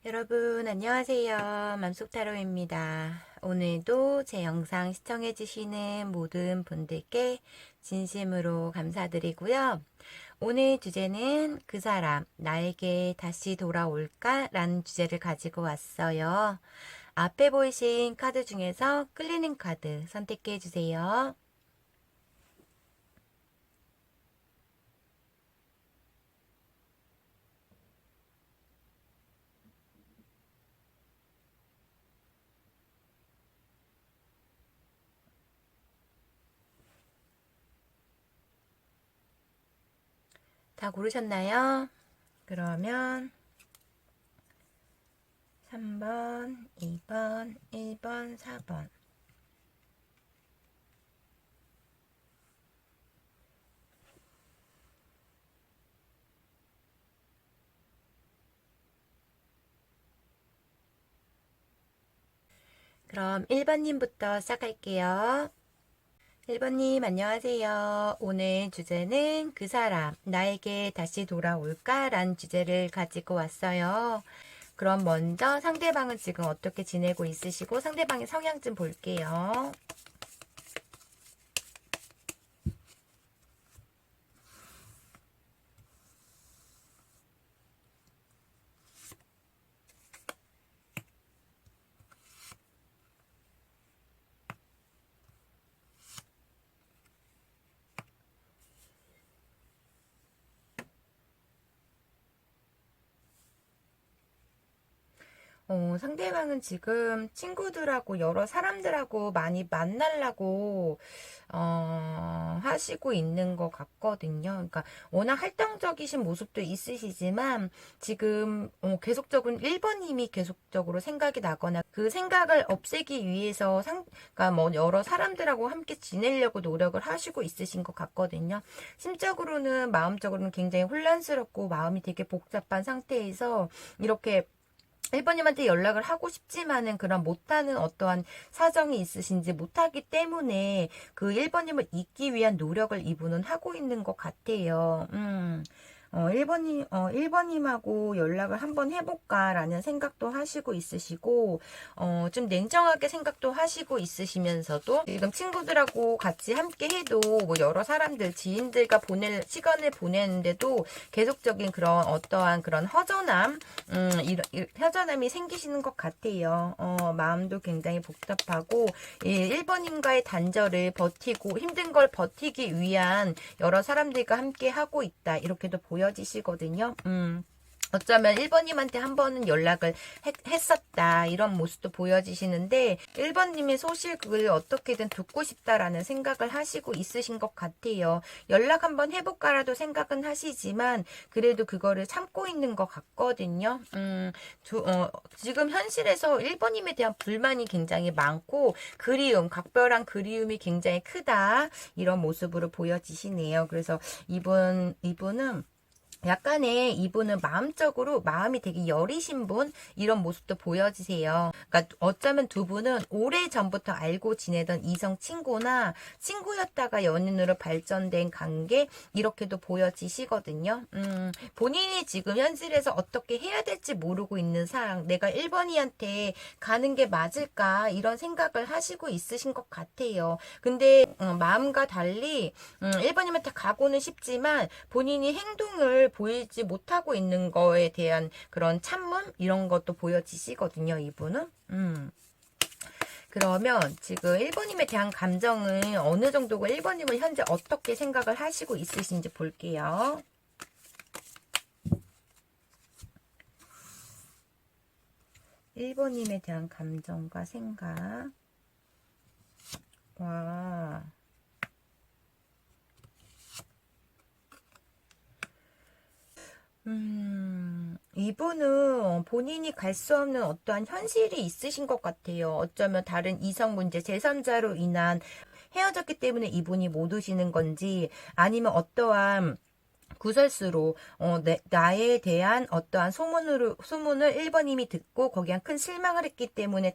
여러분 안녕하세요. 맘속타로입니다. 오늘도 제 영상 시청해주시는 모든 분들께 진심으로 감사드리고요. 오늘 주제는 그 사람 나에게 다시 돌아올까? 라는 주제를 가지고 왔어요. 앞에 보이신 카드 중에서 끌리는 카드 선택해 주세요. 다 고르셨나요? 그러면 3번, 2번, 1번, 4번. 그럼 1번님부터 시작할게요. 1번님 안녕하세요. 오늘 주제는 그 사람 나에게 다시 돌아올까? 라는 주제를 가지고 왔어요. 그럼 먼저 상대방은 지금 어떻게 지내고 있으시고 상대방의 성향 좀 볼게요. 상대방은 지금 친구들하고 여러 사람들하고 많이 만나려고 하시고 있는 것 같거든요. 그러니까 워낙 활동적이신 모습도 있으시지만 지금 계속적으로 1번님이 계속적으로 생각이 나거나 그 생각을 없애기 위해서 그러니까 뭐 여러 사람들하고 함께 지내려고 노력을 하시고 있으신 것 같거든요. 심적으로는 마음적으로는 굉장히 혼란스럽고 마음이 되게 복잡한 상태에서 이렇게 1번님한테 연락을 하고 싶지만은 그런 못하는 어떠한 사정이 있으신지 못하기 때문에 그 1번님을 잊기 위한 노력을 이분은 하고 있는 것 같아요. 1번님하고 연락을 한번 해볼까라는 생각도 하시고 있으시고, 좀 냉정하게 생각도 하시고 있으시면서도, 지금 친구들하고 같이 함께 해도, 뭐, 여러 사람들, 지인들과 시간을 보내는데도 계속적인 그런 어떠한 그런 허전함, 허전함이 생기시는 것 같아요. 마음도 굉장히 복잡하고, 1번님과의 단절을 버티고, 힘든 걸 버티기 위한 여러 사람들과 함께 하고 있다. 이렇게도 보여지시거든요. 어쩌면 1번님한테 한 번은 연락을 했었다. 이런 모습도 보여지시는데 1번님의 소식을 어떻게든 듣고 싶다라는 생각을 하시고 있으신 것 같아요. 연락 한번 해볼까라도 생각은 하시지만 그래도 그거를 참고 있는 것 같거든요. 지금 현실에서 1번님에 대한 불만이 굉장히 많고 그리움, 각별한 그리움이 굉장히 크다. 이런 모습으로 보여지시네요. 그래서 이분은 약간의 이분은 마음적으로 마음이 되게 여리신 분 이런 모습도 보여지세요. 그러니까 어쩌면 두 분은 오래 전부터 알고 지내던 이성 친구나 친구였다가 연인으로 발전된 관계 이렇게도 보여지시거든요. 본인이 지금 현실에서 어떻게 해야 될지 모르고 있는 상황, 내가 1번이한테 가는 게 맞을까 이런 생각을 하시고 있으신 것 같아요. 근데 마음과 달리 1번님한테 가고는 싶지만 본인이 행동을 보이지 못하고 있는 거에 대한 그런 찬물 이런 것도 보여지시거든요, 이분은. 그러면 지금 1번님에 대한 감정은 어느 정도고 1번님은 현재 어떻게 생각을 하시고 있으신지 볼게요. 1번님에 대한 감정과 생각. 와. 이분은 본인이 갈 수 없는 어떠한 현실이 있으신 것 같아요. 어쩌면 다른 이성 문제, 제3자로 인한 헤어졌기 때문에 이분이 못 오시는 건지, 아니면 어떠한 구설수로 나에 대한 어떠한 소문을 1번님이 듣고 거기에 큰 실망을 했기 때문에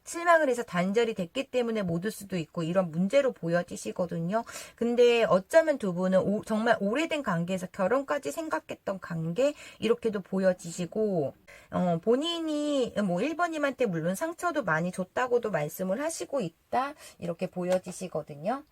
실망을 해서 단절이 됐기 때문에 못 올 수도 있고 이런 문제로 보여지시거든요. 근데 어쩌면 두 분은 정말 오래된 관계에서 결혼까지 생각했던 관계 이렇게도 보여지시고 본인이 뭐 1번님한테 물론 상처도 많이 줬다고도 말씀을 하시고 있다 이렇게 보여지시거든요.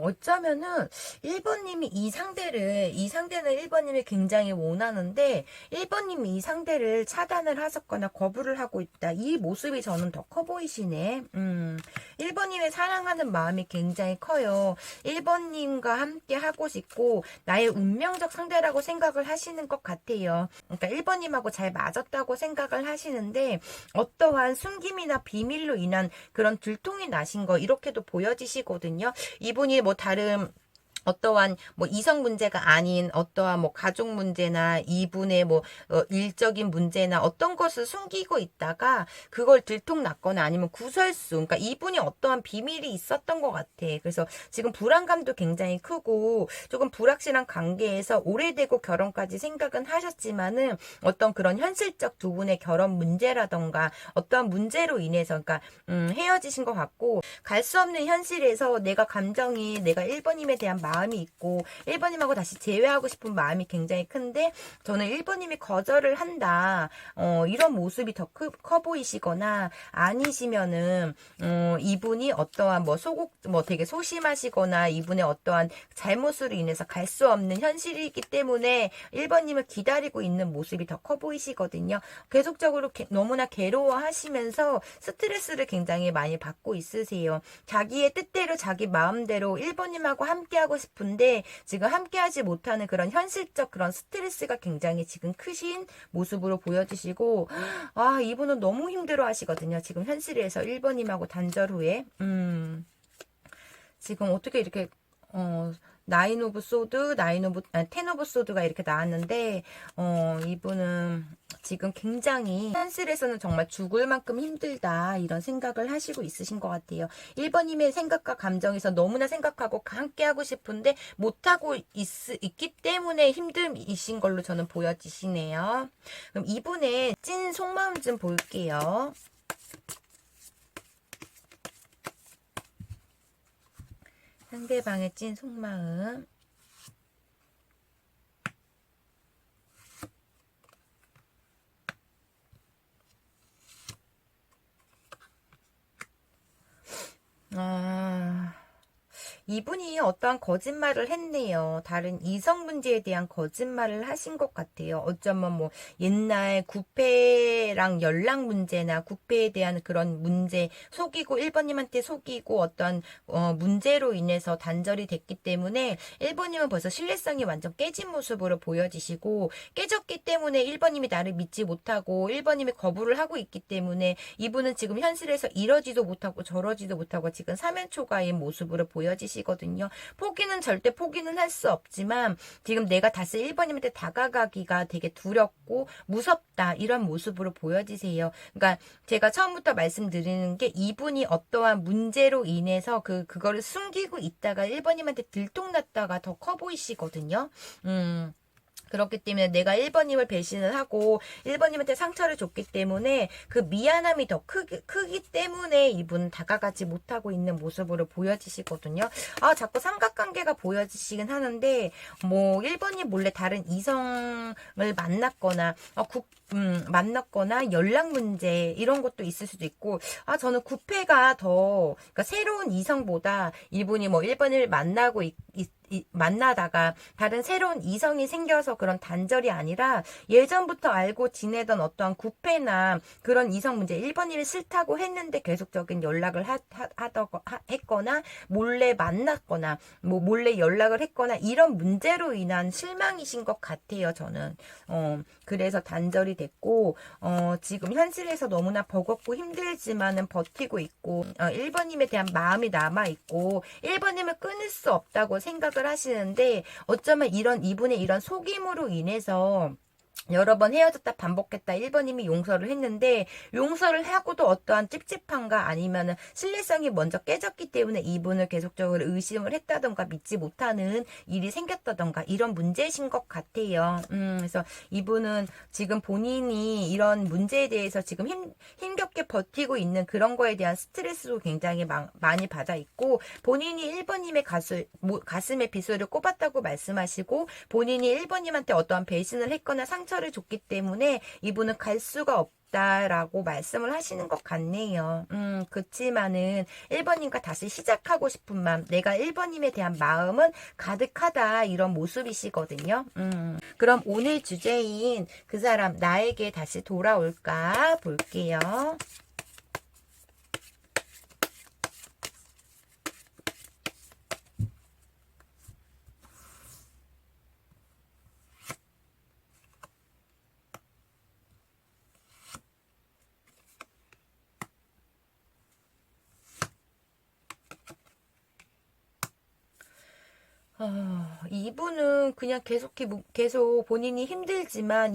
어쩌면은 1번님이 이 상대는 1번님이 굉장히 원하는데 1번님이 이 상대를 차단을 하셨거나 거부를 하고 있다. 이 모습이 저는 더 커 보이시네. 1번님의 사랑하는 마음이 굉장히 커요. 1번님과 함께 하고 싶고 나의 운명적 상대라고 생각을 하시는 것 같아요. 그러니까 1번님하고 잘 맞았다고 생각을 하시는데 어떠한 숨김이나 비밀로 인한 그런 들통이 나신 거 이렇게도 보여지시거든요. 이분이 뭐 다른 어떠한 뭐 이성 문제가 아닌 어떠한 뭐 가족 문제나 이분의 뭐 일적인 문제나 어떤 것을 숨기고 있다가 그걸 들통났거나 아니면 구설수 그러니까 이분이 어떠한 비밀이 있었던 것 같아. 그래서 지금 불안감도 굉장히 크고 조금 불확실한 관계에서 오래되고 결혼까지 생각은 하셨지만은 어떤 그런 현실적 두 분의 결혼 문제라던가 어떠한 문제로 인해서 그러니까 헤어지신 것 같고 갈 수 없는 현실에서 내가 1번님에 대한 마음이 있고 1번님하고 다시 재회하고 싶은 마음이 굉장히 큰데 저는 1번님이 거절을 한다 이런 모습이 더 커 보이시거나 아니시면은 이분이 어떠한 뭐 되게 소심하시거나 이분의 어떠한 잘못으로 인해서 갈 수 없는 현실이기 때문에 1번님을 기다리고 있는 모습이 더 커 보이시거든요. 계속적으로 너무나 괴로워하시면서 스트레스를 굉장히 많이 받고 있으세요. 자기의 뜻대로 자기 마음대로 1번님하고 함께하고 싶은데 지금 함께하지 못하는 그런 현실적 그런 스트레스가 굉장히 지금 크신 모습으로 보여지시고 이분은 너무 힘들어 하시거든요. 지금 현실에서 1번님하고 단절 후에 지금 어떻게 이렇게 텐 오브 소드가 이렇게 나왔는데 이분은 지금 굉장히 현실에서는 정말 죽을 만큼 힘들다 이런 생각을 하시고 있으신 것 같아요. 1번님의 생각과 감정에서 너무나 생각하고 함께하고 싶은데 못하고 있기 때문에 힘듦이신 걸로 저는 보여지시네요. 그럼 이분의 찐 속마음 좀 볼게요. 상대방의 찐 속마음. 이분이 어떠한 거짓말을 했네요. 다른 이성 문제에 대한 거짓말을 하신 것 같아요. 어쩌면 뭐 옛날 구패랑 연락 문제나 구패에 대한 그런 문제 속이고 1번님한테 속이고 어떠한 문제로 인해서 단절이 됐기 때문에 1번님은 벌써 신뢰성이 완전 깨진 모습으로 보여지시고 깨졌기 때문에 1번님이 나를 믿지 못하고 1번님이 거부를 하고 있기 때문에 이분은 지금 현실에서 이러지도 못하고 저러지도 못하고 지금 사면초가인 모습으로 보여지시거든요. 절대 포기는 할 수 없지만 지금 내가 다시 1번님한테 다가가기가 되게 두렵고 무섭다 이런 모습으로 보여지세요. 그러니까 제가 처음부터 말씀드리는 게 이분이 어떠한 문제로 인해서 그거를 숨기고 있다가 1번님한테 들통났다가 더 커 보이시거든요. 그렇기 때문에 내가 1번님을 배신을 하고 1번님한테 상처를 줬기 때문에 그 미안함이 더 크기 때문에 이분 다가가지 못하고 있는 모습으로 보여지시거든요. 자꾸 삼각관계가 보여지시긴 하는데 뭐 1번님 몰래 다른 이성을 만났거나 만났거나 연락 문제 이런 것도 있을 수도 있고 저는 구패가 더 그러니까 새로운 이성보다 이분이 뭐 1번을 만나다가 다른 새로운 이성이 생겨서 그런 단절이 아니라 예전부터 알고 지내던 어떠한 구패나 그런 이성 문제 1번님이 싫다고 했는데 계속적인 연락을 했거나 몰래 만났거나 뭐 몰래 연락을 했거나 이런 문제로 인한 실망이신 것 같아요. 저는 그래서 단절이 됐고 지금 현실에서 너무나 버겁고 힘들지만은 버티고 있고 1번님에 대한 마음이 남아있고 1번님을 끊을 수 없다고 생각을 하시는데 어쩌면 이분의 이런 속임으로 인해서 여러 번 헤어졌다 반복했다 1번님이 용서를 했는데 용서를 하고도 어떠한 찝찝함과 아니면은 신뢰성이 먼저 깨졌기 때문에 이분을 계속적으로 의심을 했다던가 믿지 못하는 일이 생겼다던가 이런 문제이신 것 같아요. 그래서 이분은 지금 본인이 이런 문제에 대해서 지금 힘겹게 버티고 있는 그런 거에 대한 스트레스도 굉장히 많이 받아 있고 본인이 1번님의 가슴에 비수를 꼽았다고 말씀하시고 본인이 1번님한테 어떠한 배신을 했거나 상처를 줬기 때문에 이분은 갈 수가 없다라고 말씀을 하시는 것 같네요. 그치만은 1번님과 다시 시작하고 싶은 마음, 내가 1번님에 대한 마음은 가득하다 이런 모습이시거든요. 그럼 오늘 주제인 그 사람 나에게 다시 돌아올까 볼게요. 이분은 그냥 계속 본인이 힘들지만,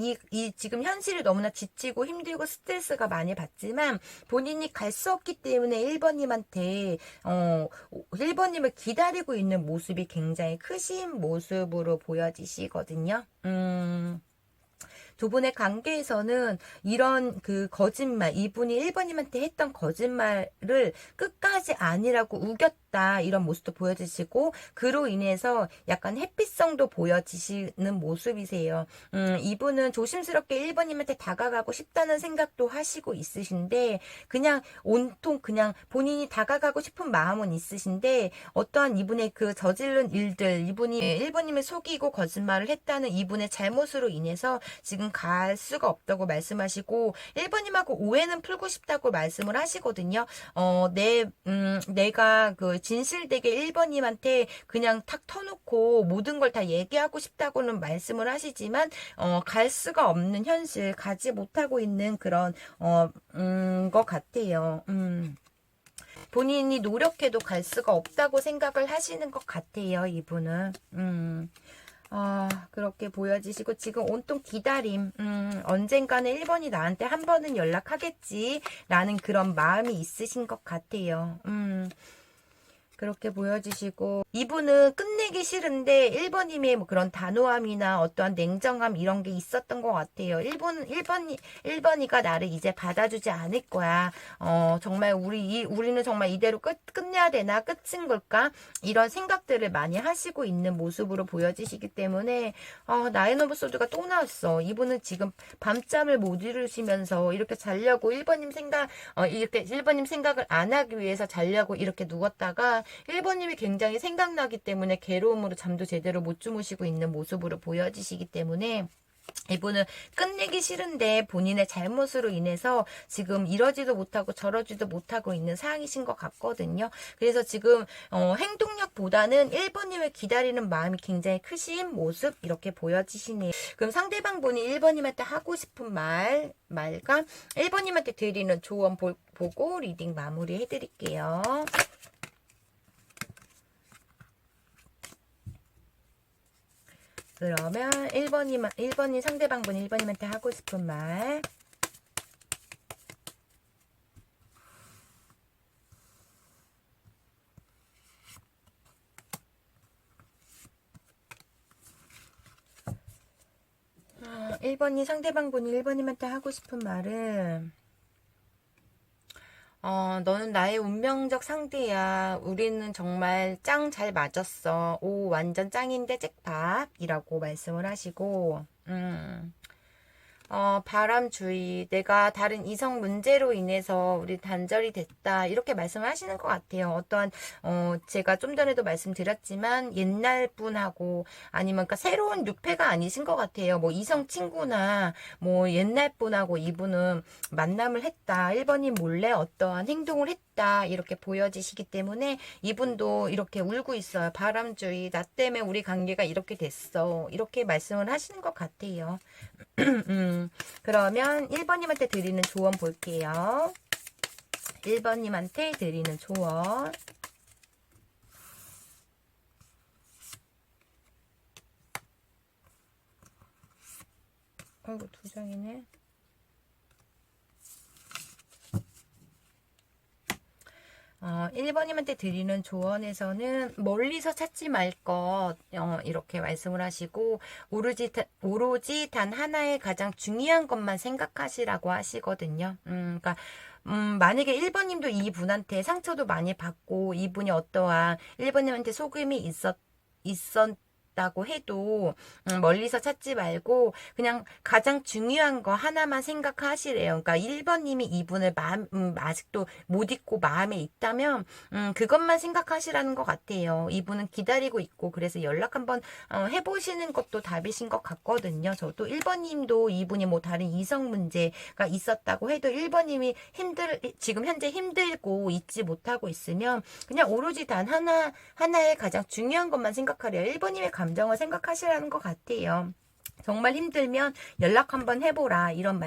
지금 현실이 너무나 지치고 힘들고 스트레스가 많이 받지만, 본인이 갈 수 없기 때문에 1번님한테, 1번님을 기다리고 있는 모습이 굉장히 크신 모습으로 보여지시거든요. 두 분의 관계에서는 이런 그 거짓말, 이분이 1번님한테 했던 거짓말을 끝까지 아니라고 우겼다, 이런 모습도 보여지시고, 그로 인해서 약간 회피성도 보여지시는 모습이세요. 이분은 조심스럽게 1번님한테 다가가고 싶다는 생각도 하시고 있으신데, 그냥 온통 그냥 본인이 다가가고 싶은 마음은 있으신데, 어떠한 이분의 그 저지른 일들, 이분이 1번님을 속이고 거짓말을 했다는 이분의 잘못으로 인해서 지금 갈 수가 없다고 말씀하시고 1번님하고 오해는 풀고 싶다고 말씀을 하시거든요. 내가 그 진실되게 1번님한테 그냥 탁 터놓고 모든 걸 다 얘기하고 싶다고는 말씀을 하시지만 갈 수가 없는 현실, 가지 못하고 있는 그런 것 같아요. 본인이 노력해도 갈 수가 없다고 생각을 하시는 것 같아요, 이분은. 그렇게 보여지시고, 지금 온통 기다림, 언젠가는 1번이 나한테 한 번은 연락하겠지, 라는 그런 마음이 있으신 것 같아요. 그렇게 보여지시고 이분은 끝내기 싫은데 1번님의 뭐 그런 단호함이나 어떠한 냉정함 이런 게 있었던 것 같아요. 1번이가 나를 이제 받아주지 않을 거야. 정말 우리는 정말 이대로 끝내야 되나? 끝인 걸까? 이런 생각들을 많이 하시고 있는 모습으로 보여지시기 때문에 나의 넘버소드가 또 나왔어. 이분은 지금 밤잠을 못 이루시면서 이렇게 자려고 1번님 이렇게 1번님 생각을 안 하기 위해서 자려고 이렇게 누웠다가 1번님이 굉장히 생각나기 때문에 괴로움으로 잠도 제대로 못 주무시고 있는 모습으로 보여지시기 때문에 이분은 끝내기 싫은데 본인의 잘못으로 인해서 지금 이러지도 못하고 저러지도 못하고 있는 상황이신 것 같거든요. 그래서 지금 행동력보다는 1번님을 기다리는 마음이 굉장히 크신 모습 이렇게 보여지시네요. 그럼 상대방 분이 1번님한테 하고 싶은 말과 1번님한테 드리는 조언 보고 리딩 마무리 해드릴게요. 그러면 1번님 상대방분 1번님한테 하고 싶은 말. 아, 1번님 상대방분이 1번님한테 하고 싶은 말은 너는 나의 운명적 상대야. 우리는 정말 짱 잘 맞았어. 오, 완전 짱인데 잭팝이라고 말씀을 하시고, 바람주의, 내가 다른 이성 문제로 인해서 우리 단절이 됐다. 이렇게 말씀을 하시는 것 같아요. 어떠한, 제가 좀 전에도 말씀드렸지만, 옛날 분하고, 아니면, 그러니까 새로운 유패가 아니신 것 같아요. 뭐, 이성 친구나, 뭐, 옛날 분하고 이분은 만남을 했다. 1번이 몰래 어떠한 행동을 했다. 이렇게 보여지시기 때문에, 이분도 이렇게 울고 있어요. 바람주의, 나 때문에 우리 관계가 이렇게 됐어. 이렇게 말씀을 하시는 것 같아요. 그러면 1번님한테 드리는 조언 볼게요. 1번님한테 드리는 조언. 아이고, 두 장이네. 어, 1번님한테 드리는 조언에서는 멀리서 찾지 말 것, 이렇게 말씀을 하시고, 오로지 단 하나의 가장 중요한 것만 생각하시라고 하시거든요. 그러니까, 만약에 1번님도 이분한테 상처도 많이 받고, 이분이 어떠한 1번님한테 속임이 있었다고 해도 멀리서 찾지 말고 그냥 가장 중요한 거 하나만 생각하시래요. 그러니까 1번님이 이분을 아직도 못 잊고 마음에 있다면 그것만 생각하시라는 것 같아요. 이분은 기다리고 있고 그래서 연락 한번 해보시는 것도 답이신 것 같거든요. 저도 1번님도 이분이 뭐 다른 이성 문제가 있었다고 해도 1번님이 지금 현재 힘들고 잊지 못하고 있으면 그냥 오로지 단 하나의 가장 중요한 것만 생각하래요. 1번님의 감정을 생각하시라는 것 같아요. 정말 힘들면 연락 한번 해보라. 이런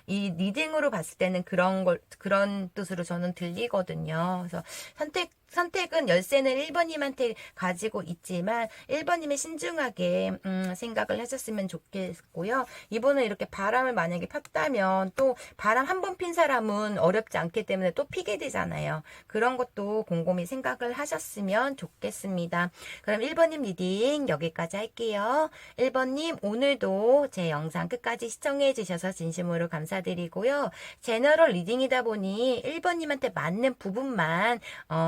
이 리딩으로 봤을 때는 그런 뜻으로 저는 들리거든요. 그래서 선택은 열쇠는 1번님한테 가지고 있지만 1번님이 신중하게 생각을 하셨으면 좋겠고요. 이분은 이렇게 바람을 만약에 폈다면 또 바람 한 번 핀 사람은 어렵지 않기 때문에 또 피게 되잖아요. 그런 것도 곰곰이 생각을 하셨으면 좋겠습니다. 그럼 1번님 리딩 여기까지 할게요. 1번님 오늘도 제 영상 끝까지 시청해 주셔서 진심으로 감사드리고요. 제너럴 리딩이다 보니 1번님한테 맞는 부분만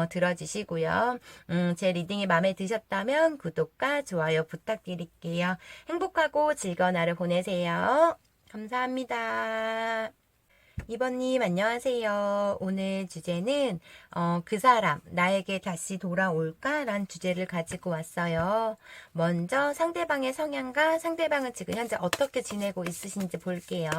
들어주시고요. 제 리딩이 마음에 드셨다면 구독과 좋아요 부탁드릴게요. 행복하고 즐거운 하루 보내세요. 감사합니다. 2번님 안녕하세요. 오늘 주제는 그 사람 나에게 다시 돌아올까? 라는 주제를 가지고 왔어요. 먼저 상대방의 성향과 상대방은 지금 현재 어떻게 지내고 있으신지 볼게요.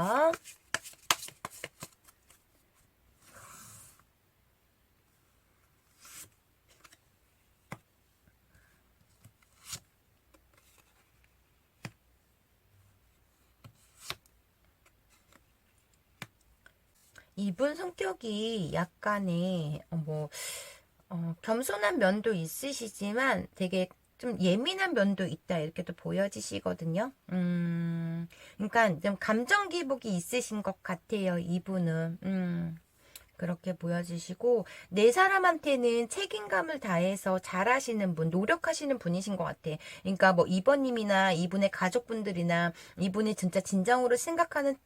이분 성격이 약간의 겸손한 면도 있으시지만 되게 좀 예민한 면도 있다 이렇게 또 보여지시거든요. 그러니까 좀 감정 기복이 있으신 것 같아요. 이분은. 그렇게 보여지시고 내 사람한테는 책임감을 다해서 잘하시는 분, 노력하시는 분이신 것 같아. 그러니까 뭐 이번님이나 이분의 가족분들이나 이분이 진짜 진정으로 생각하는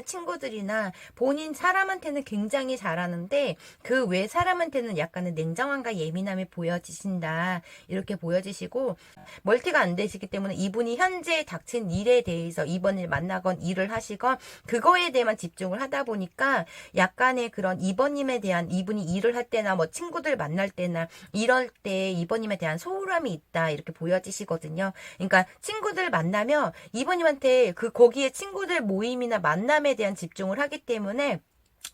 친구들이나 본인 사람한테는 굉장히 잘하는데 그 외 사람한테는 약간의 냉정함과 예민함이 보여지신다. 이렇게 보여지시고 멀티가 안 되시기 때문에 이분이 현재 닥친 일에 대해서 이번 일 만나건 일을 하시건 그거에 대해만 집중을 하다 보니까 약간의 그런 이번님에 대한 이분이 일을 할 때나 뭐 친구들 만날 때나 이럴 때 이번님에 대한 소홀함이 있다 이렇게 보여지시거든요. 그러니까 친구들 만나면 이번님한테 거기에 친구들 모임이나 만남에 대한 집중을 하기 때문에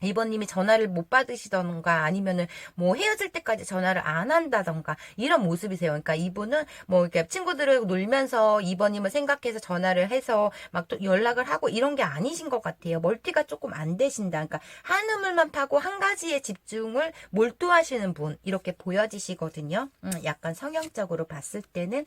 이번님이 전화를 못 받으시던가 아니면은 뭐 헤어질 때까지 전화를 안 한다던가 이런 모습이세요. 그러니까 이분은 뭐 이렇게 친구들을 놀면서 이번님을 생각해서 전화를 해서 막 또 연락을 하고 이런 게 아니신 것 같아요. 멀티가 조금 안 되신다. 그러니까 한 우물만 파고 한 가지에 집중을 몰두하시는 분 이렇게 보여지시거든요. 약간 성형적으로 봤을 때는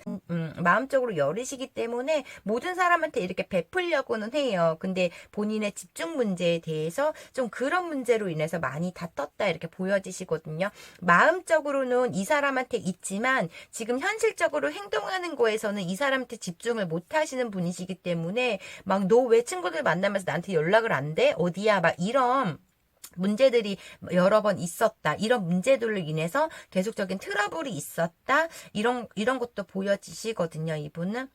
마음적으로 여리시기 때문에 모든 사람한테 이렇게 베풀려고는 해요. 근데 본인의 집중 문제에 대해서 좀 그런 문제로 인해서 많이 다퉜다 이렇게 보여지시거든요. 마음적으로는 이 사람한테 있지만 지금 현실적으로 행동하는 거에서는 이 사람한테 집중을 못 하시는 분이시기 때문에 막 너 왜 친구들 만나면서 나한테 연락을 안 돼? 어디야? 막 이런 문제들이 여러 번 있었다. 이런 문제들로 인해서 계속적인 트러블이 있었다. 이런 것도 보여지시거든요. 이분은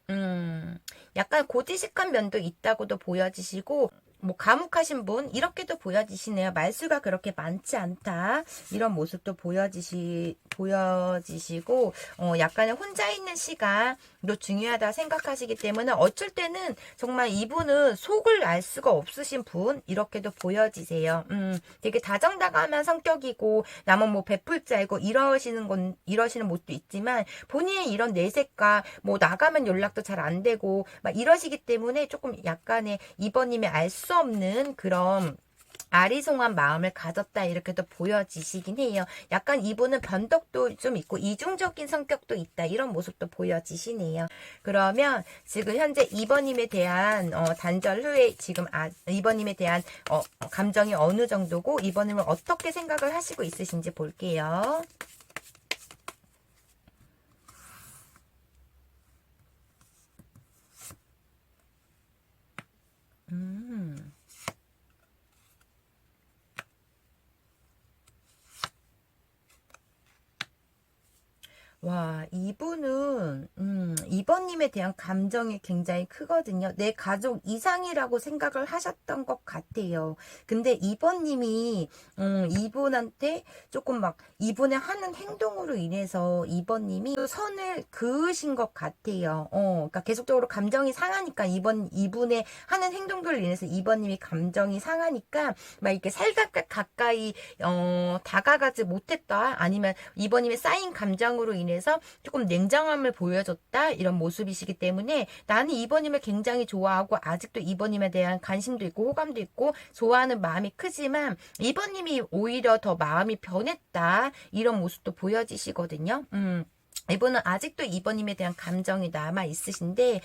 약간 고지식한 면도 있다고도 보여지시고 뭐 과묵하신 분 이렇게도 보여지시네요. 말수가 그렇게 많지 않다. 이런 모습도 보여지시고 약간의 혼자 있는 시간도 중요하다 생각하시기 때문에 어쩔 때는 정말 이분은 속을 알 수가 없으신 분 이렇게도 보여지세요. 되게 다정다감한 성격이고 남은 뭐 베풀 줄 알고 이러시는 모습도 있지만 본인의 이런 내색과 뭐 나가면 연락도 잘 안 되고 막 이러시기 때문에 조금 약간의 이번님의 알 수 없는 그런 아리송한 마음을 가졌다 이렇게도 보여지시긴 해요. 약간 이분은 변덕도 좀 있고 이중적인 성격도 있다 이런 모습도 보여지시네요. 그러면 지금 현재 2번님에 대한 단절 후에 지금 2번님에 대한 감정이 어느 정도고 2번님은 어떻게 생각을 하시고 있으신지 볼게요. 와, 이번님에 대한 감정이 굉장히 크거든요. 내 가족 이상이라고 생각을 하셨던 것 같아요. 근데 이번님이, 이분한테 조금 막, 이분의 하는 행동으로 인해서 이번님이 선을 그으신 것 같아요. 그러니까 계속적으로 감정이 상하니까 이분의 하는 행동들로 인해서 이번님이 감정이 상하니까 막 이렇게 살갑게 가까이, 다가가지 못했다. 아니면 이번님의 쌓인 감정으로 인해서 조금 냉정함을 보여줬다 이런 모습이시기 때문에 나는 이번님을 굉장히 좋아하고 아직도 이번님에 대한 관심도 있고 호감도 있고 좋아하는 마음이 크지만 이번님이 오히려 더 마음이 변했다 이런 모습도 보여지시거든요. 이분은 아직도 이번님에 대한 감정이 남아 있으신데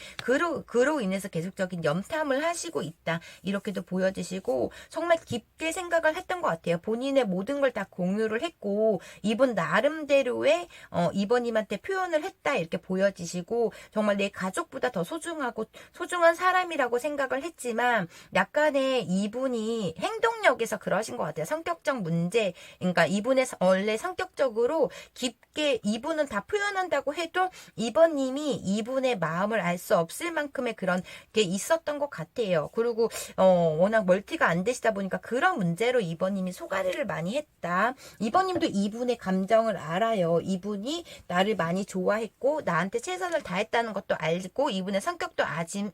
그로 인해서 계속적인 염탐을 하시고 있다 이렇게도 보여지시고 정말 깊게 생각을 했던 것 같아요. 본인의 모든 걸 다 공유를 했고 이분 나름대로의 이번님한테 표현을 했다 이렇게 보여지시고 정말 내 가족보다 더 소중하고 소중한 사람이라고 생각을 했지만 약간의 이분이 행동력에서 그러신 것 같아요. 성격적 문제 그러니까 이분의 원래 성격적으로 깊게 이분은 다 표현한다고 해도 이번님이 이분의 마음을 알 수 없을 만큼의 그런 게 있었던 것 같아요. 그리고 워낙 멀티가 안 되시다 보니까 그런 문제로 이번님이 소가리를 많이 했다. 이번님도 이분의 감정을 알아요. 이분이 나를 많이 좋아했고 나한테 최선을 다했다는 것도 알고 이분의 성격도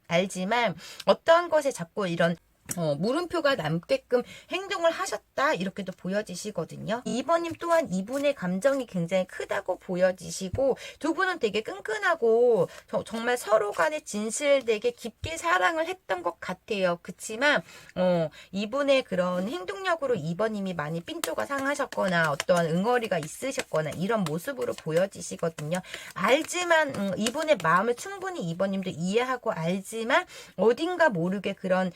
알지만 어떠한 것에 자꾸 이런 물음표가 남게끔 행동을 하셨다 이렇게도 보여지시거든요. 2번님 또한 이분의 감정이 굉장히 크다고 보여지시고 두 분은 되게 끈끈하고 정말 서로 간에 진실되게 깊게 사랑을 했던 것 같아요. 그치만 이분의 그런 행동력으로 2번님이 많이 삔조가 상하셨거나 어떠한 응어리가 있으셨거나 이런 모습으로 보여지시거든요. 알지만 이분의 마음을 충분히 2번님도 이해하고 알지만 어딘가 모르게 그런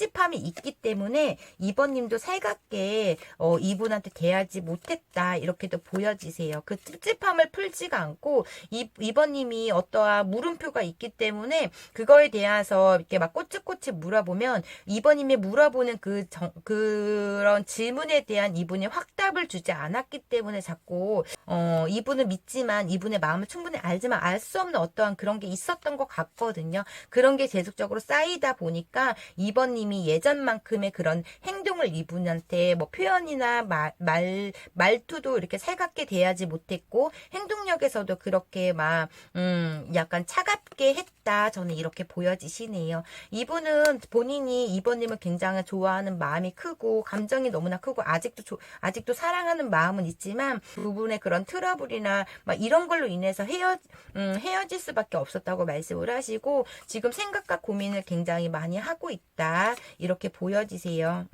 찝찝함이 있기 때문에 이번님도 살갑게 이분한테 대하지 못했다 이렇게도 보여지세요. 그 찝찝함을 풀지가 않고 이번님이 어떠한 물음표가 있기 때문에 그거에 대해서 이렇게 막 꼬치꼬치 물어보면 이번님이 물어보는 그런 질문에 대한 이분이 확답을 주지 않았기 때문에 자꾸 이분을 믿지만 이분의 마음을 충분히 알지만 알 수 없는 어떠한 그런 게 있었던 것 같거든요. 그런 게 계속적으로 쌓이다 보니까 이번님이 예전만큼의 그런 행동을 이분한테 뭐 표현이나 말투도 이렇게 살갑게 대하지 못했고 행동력에서도 그렇게 막 약간 차갑게 했다. 저는 이렇게 보여지시네요. 이분은 본인이 이번님을 굉장히 좋아하는 마음이 크고 감정이 너무나 크고 아직도 사랑하는 마음은 있지만 두 분의 그런 트러블이나 막 이런 걸로 인해서 헤어질 수밖에 없었다고 말씀을 하시고 지금 생각과 고민을 굉장히 많이 하고 있다. 이렇게 보여지세요.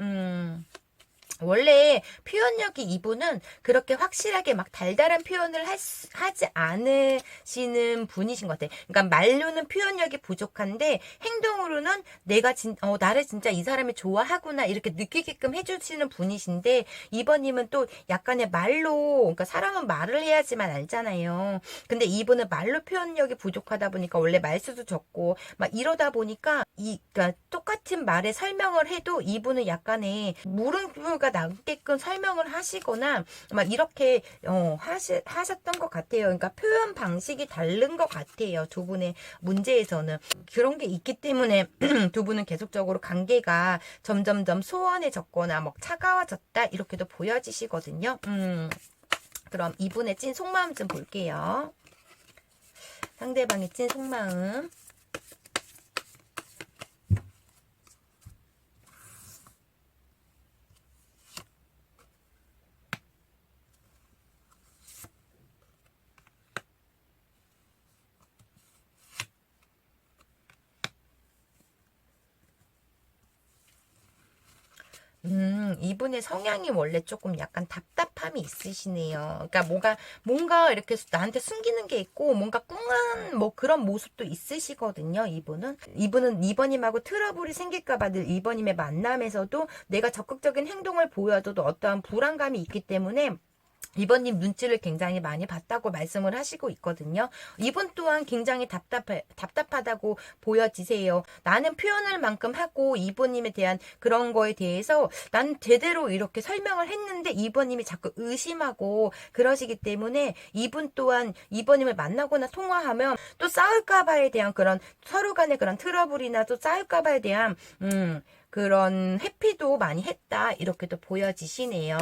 원래 표현력이 이분은 그렇게 확실하게 막 달달한 표현을 하지 않으시는 분이신 것 같아요. 그러니까 말로는 표현력이 부족한데 행동으로는 나를 진짜 이 사람이 좋아하구나 이렇게 느끼게끔 해주시는 분이신데 이번님은 또 약간의 말로 그러니까 사람은 말을 해야지만 알잖아요. 근데 이분은 말로 표현력이 부족하다 보니까 원래 말수도 적고 막 이러다 보니까 그러니까 똑같은 말에 설명을 해도 이분은 약간의 물음표가 남게끔 설명을 하시거나 막 이렇게 하셨던 것 같아요. 그러니까 표현 방식이 다른 것 같아요. 두 분의 문제에서는 그런 게 있기 때문에 두 분은 계속적으로 관계가 점점점 소원해졌거나 막 차가워졌다 이렇게도 보여지시거든요. 그럼 이분의 찐 속마음 좀 볼게요. 상대방의 찐 속마음. 이분의 성향이 원래 조금 약간 답답함이 있으시네요. 그러니까 뭔가 이렇게 나한테 숨기는 게 있고, 뭔가 꿍한 뭐 그런 모습도 있으시거든요, 이분은 이번님하고 트러블이 생길까봐 늘 이번님의 만남에서도 내가 적극적인 행동을 보여줘도 어떠한 불안감이 있기 때문에 이번님 눈치를 굉장히 많이 봤다고 말씀을 하시고 있거든요. 이분 또한 굉장히 답답하다고 보여지세요. 나는 표현을 만큼 하고 이번님에 대한 그런 거에 대해서 난 제대로 이렇게 설명을 했는데 이번님이 자꾸 의심하고 그러시기 때문에 이분 또한 이번님을 만나거나 통화하면 또 싸울까봐에 대한 그런 서로 간의 그런 트러블이나 또 싸울까봐에 대한 그런 회피도 많이 했다 이렇게도 보여지시네요.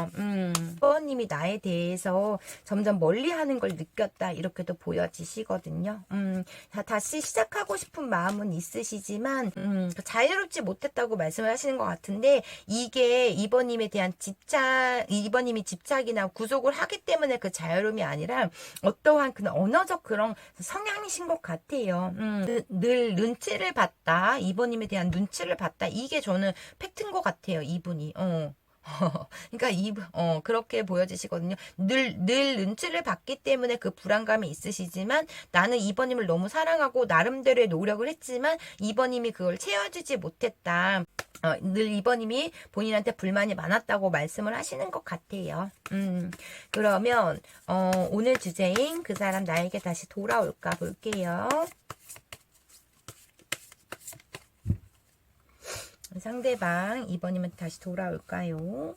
부모님이 나에 대해서 점점 멀리하는 걸 느꼈다 이렇게도 보여지시거든요. 다시 시작하고 싶은 마음은 있으시지만 자유롭지 못했다고 말씀을 하시는 것 같은데 이게 이번님에 대한 이번님이 집착이나 구속을 하기 때문에 그 자유로움이 아니라 어떠한 그런 언어적 그런 성향이신 것 같아요. 늘 눈치를 봤다. 이번님에 대한 눈치를 봤다. 이게 저는 팩트인 것 같아요, 이분이. 그러니까 그렇게 보여지시거든요. 늘 눈치를 봤기 때문에 그 불안감이 있으시지만 나는 이번님을 너무 사랑하고 나름대로의 노력을 했지만 이번님이 그걸 채워주지 못했다. 늘 이번님이 본인한테 불만이 많았다고 말씀을 하시는 것 같아요. 그러면 오늘 주제인 그 사람 나에게 다시 돌아올까 볼게요. 상대방 이번이면 다시 돌아올까요?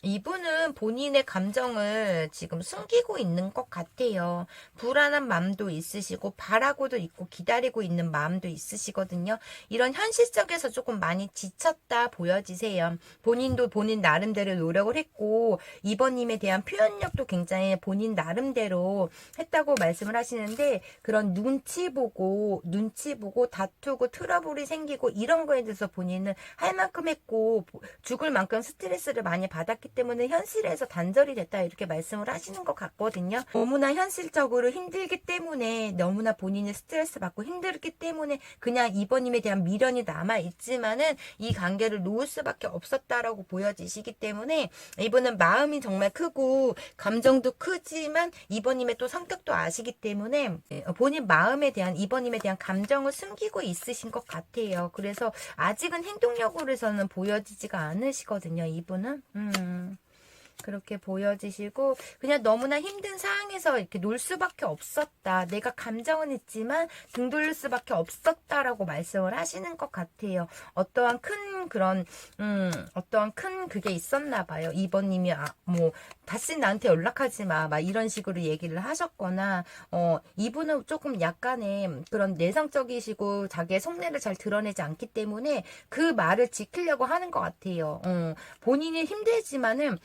이분은 본인의 감정을 지금 숨기고 있는 것 같아요. 불안한 마음도 있으시고 바라고도 있고 기다리고 있는 마음도 있으시거든요. 이런 현실 속에서 조금 많이 지쳤다 보여지세요. 본인도 본인 나름대로 노력을 했고 이번님에 대한 표현력도 굉장히 본인 나름대로 했다고 말씀을 하시는데 그런 눈치 보고 다투고 트러블이 생기고 이런 거에 대해서 본인은 할 만큼 했고 죽을 만큼 스트레스를 많이 받았기 때문에 현실에서 단절이 됐다 이렇게 말씀을 하시는 것 같거든요. 너무나 현실적으로 힘들기 때문에 너무나 본인이 스트레스 받고 힘들기 때문에 그냥 이번님에 대한 미련이 남아있지만은 이 관계를 놓을 수밖에 없었다라고 보여지시기 때문에 이분은 마음이 정말 크고 감정도 크지만 이번님의 또 성격도 아시기 때문에 본인 마음에 대한 이번님에 대한 감정을 숨기고 있으신 것 같아요. 그래서 아직은 행동력으로서는 보여지지가 않으시거든요. 이분은 그렇게 보여지시고 그냥 너무나 힘든 상황에서 이렇게 놀 수밖에 없었다. 내가 감정은 있지만 등 돌릴 수밖에 없었다라고 말씀을 하시는 것 같아요. 어떠한 큰 그게 있었나 봐요. 이번님이 뭐 다시 나한테 연락하지 마. 막 이런 식으로 얘기를 하셨거나 이분은 조금 약간의 그런 내성적이시고 자기의 속내를 잘 드러내지 않기 때문에 그 말을 지키려고 하는 것 같아요. 본인이 힘들지만은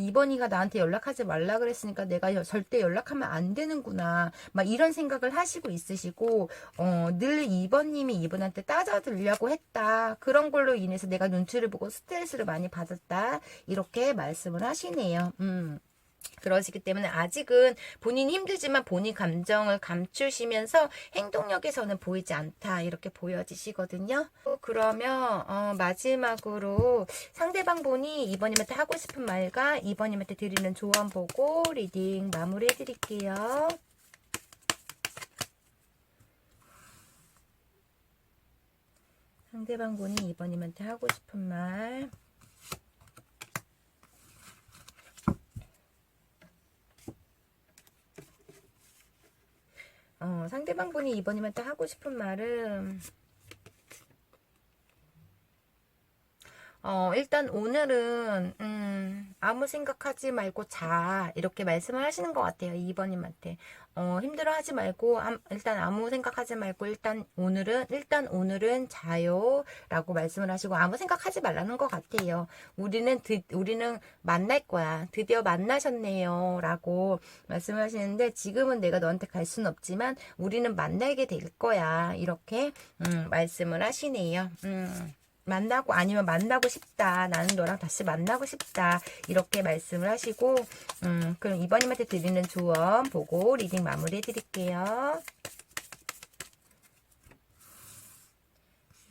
이번이가 나한테 연락하지 말라 그랬으니까 내가 절대 연락하면 안 되는구나. 막 이런 생각을 하시고 있으시고 늘 이번님이 이분한테 따져들려고 했다. 그런 걸로 인해서 내가 눈치를 보고 스트레스를 많이 받았다. 이렇게 말씀을 하시네요. 그러시기 때문에 아직은 본인이 힘들지만 본인 감정을 감추시면서 행동력에서는 보이지 않다 이렇게 보여지시거든요. 그러면 마지막으로 상대방 분이 이번님한테 하고 싶은 말과 이번님한테 드리는 조언 보고 리딩 마무리 해드릴게요. 상대방 분이 이번님한테 하고 싶은 말 상대방 분이 이번님한테 하고 싶은 말은 일단 오늘은 아무 생각하지 말고 자 이렇게 말씀을 하시는 것 같아요. 2번님한테 힘들어하지 말고 일단 아무 생각하지 말고 일단 오늘은 자요 라고 말씀을 하시고 아무 생각하지 말라는 것 같아요. 우리는 만날 거야. 드디어 만나셨네요 라고 말씀을 하시는데 지금은 내가 너한테 갈 수는 없지만 우리는 만나게 될 거야 이렇게 말씀을 하시네요. 만나고 아니면 만나고 싶다. 나는 너랑 다시 만나고 싶다. 이렇게 말씀을 하시고 그럼 2번님한테 드리는 조언 보고 리딩 마무리해 드릴게요.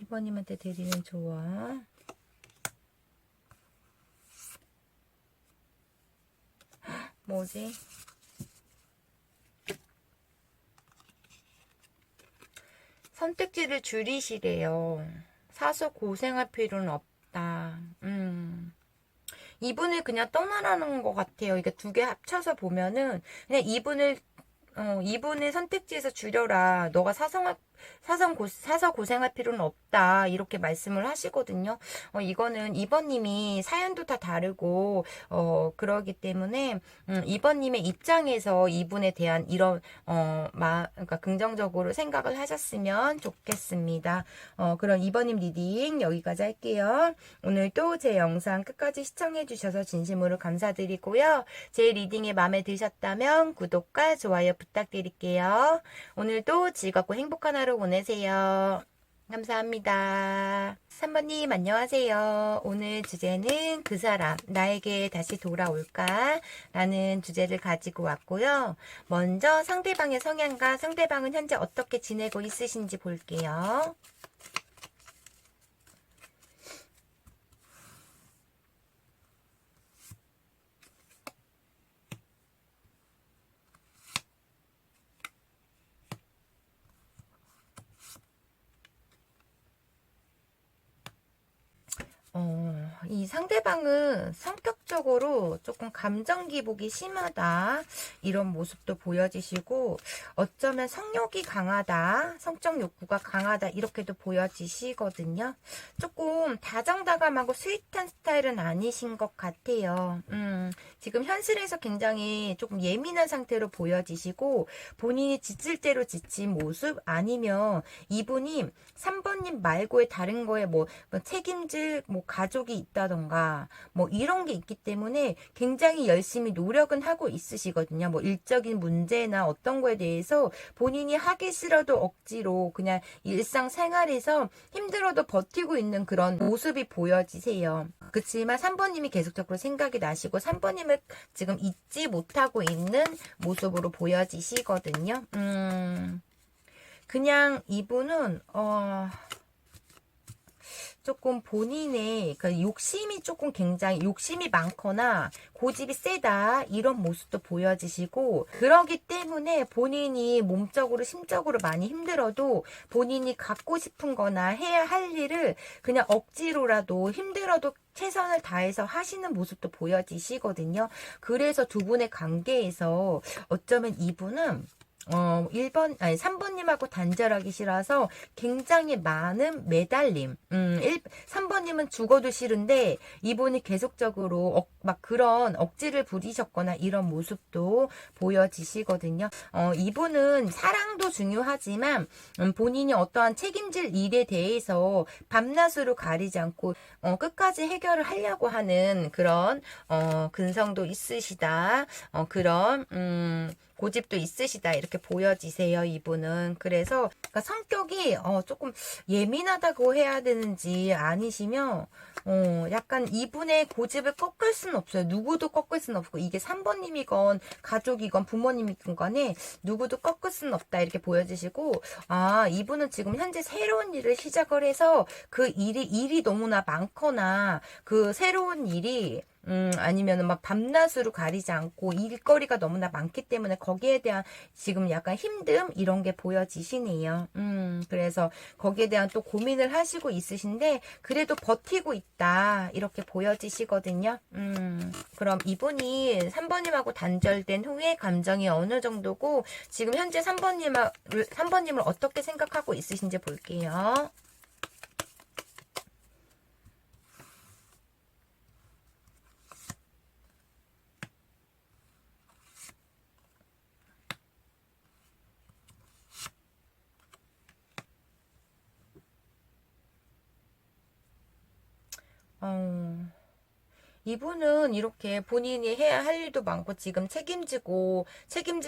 2번님한테 드리는 조언. 뭐지? 선택지를 줄이시래요. 사서 고생할 필요는 없다. 이분을 그냥 떠나라는 것 같아요. 이게 두 개 합쳐서 보면은 그냥 이분의 선택지에서 줄여라. 너가 사서 고생할 필요는 없다. 이렇게 말씀을 하시거든요. 이거는 2번님이 사연도 다 다르고, 그러기 때문에, 2번님의 입장에서 이분에 대한 이런, 그러니까 긍정적으로 생각을 하셨으면 좋겠습니다. 그럼 2번님 리딩 여기까지 할게요. 오늘도 제 영상 끝까지 시청해주셔서 진심으로 감사드리고요. 제 리딩이 마음에 드셨다면 구독과 좋아요 부탁드릴게요. 오늘도 즐겁고 행복한 하루 보내세요. 감사합니다. 3번님 안녕하세요. 오늘 주제는 그 사람 나에게 다시 돌아올까? 라는 주제를 가지고 왔고요. 먼저 상대방의 성향과 상대방은 현재 어떻게 지내고 있으신지 볼게요. 이 상대방은 성격적으로 조금 감정 기복이 심하다. 이런 모습도 보여지시고, 어쩌면 성욕이 강하다. 성적 욕구가 강하다. 이렇게도 보여지시거든요. 조금 다정다감하고 스윗한 스타일은 아니신 것 같아요. 지금 현실에서 굉장히 조금 예민한 상태로 보여지시고, 본인이 지칠 대로 지친 모습 아니면 이분이 3번님 말고의 다른 거에 뭐 책임질 가족이 있다던가 뭐 이런 게 있기 때문에 굉장히 열심히 노력은 하고 있으시거든요. 뭐 일적인 문제나 어떤 거에 대해서 본인이 하기 싫어도 억지로 그냥 일상생활에서 힘들어도 버티고 있는 그런 모습이 보여지세요. 그렇지만 3번님이 계속적으로 생각이 나시고 3번님을 지금 잊지 못하고 있는 모습으로 보여지시거든요. 그냥 이분은 조금 본인의 그 욕심이 조금 굉장히 욕심이 많거나 고집이 세다 이런 모습도 보여지시고, 그러기 때문에 본인이 몸적으로 심적으로 많이 힘들어도 본인이 갖고 싶은 거나 해야 할 일을 그냥 억지로라도 힘들어도 최선을 다해서 하시는 모습도 보여지시거든요. 그래서 두 분의 관계에서 어쩌면 이분은 3번님하고 단절하기 싫어서 굉장히 많은 매달림. 3번님은 죽어도 싫은데 이분이 계속적으로 막 그런 억지를 부리셨거나 이런 모습도 보여지시거든요. 이분은 사랑도 중요하지만 본인이 어떠한 책임질 일에 대해서 밤낮으로 가리지 않고 끝까지 해결을 하려고 하는 그런 근성도 있으시다. 그런 고집도 있으시다 이렇게 보여지세요. 이분은 그래서 그러니까 성격이 조금 예민하다고 해야 되는지 아니시면 약간 이분의 고집을 꺾을 수는 없어요. 누구도 꺾을 수는 없고, 이게 3번님이건 가족이건 부모님이건 간에 누구도 꺾을 수는 없다 이렇게 보여지시고, 이분은 지금 현재 새로운 일을 시작을 해서 그 일이 너무나 많거나 그 새로운 일이 아니면은 막 밤낮으로 가리지 않고 일거리가 너무나 많기 때문에 거기에 대한 지금 약간 힘듦 이런 게 보여지시네요. 그래서 거기에 대한 또 고민을 하시고 있으신데 그래도 버티고 있다 이렇게 보여지시거든요. 그럼 이분이 3번님하고 단절된 후에 감정이 어느 정도고 지금 현재 3번님을 어떻게 생각하고 있으신지 볼게요. 이분은 이렇게 본인이 해야 할 일도 많고 지금 책임질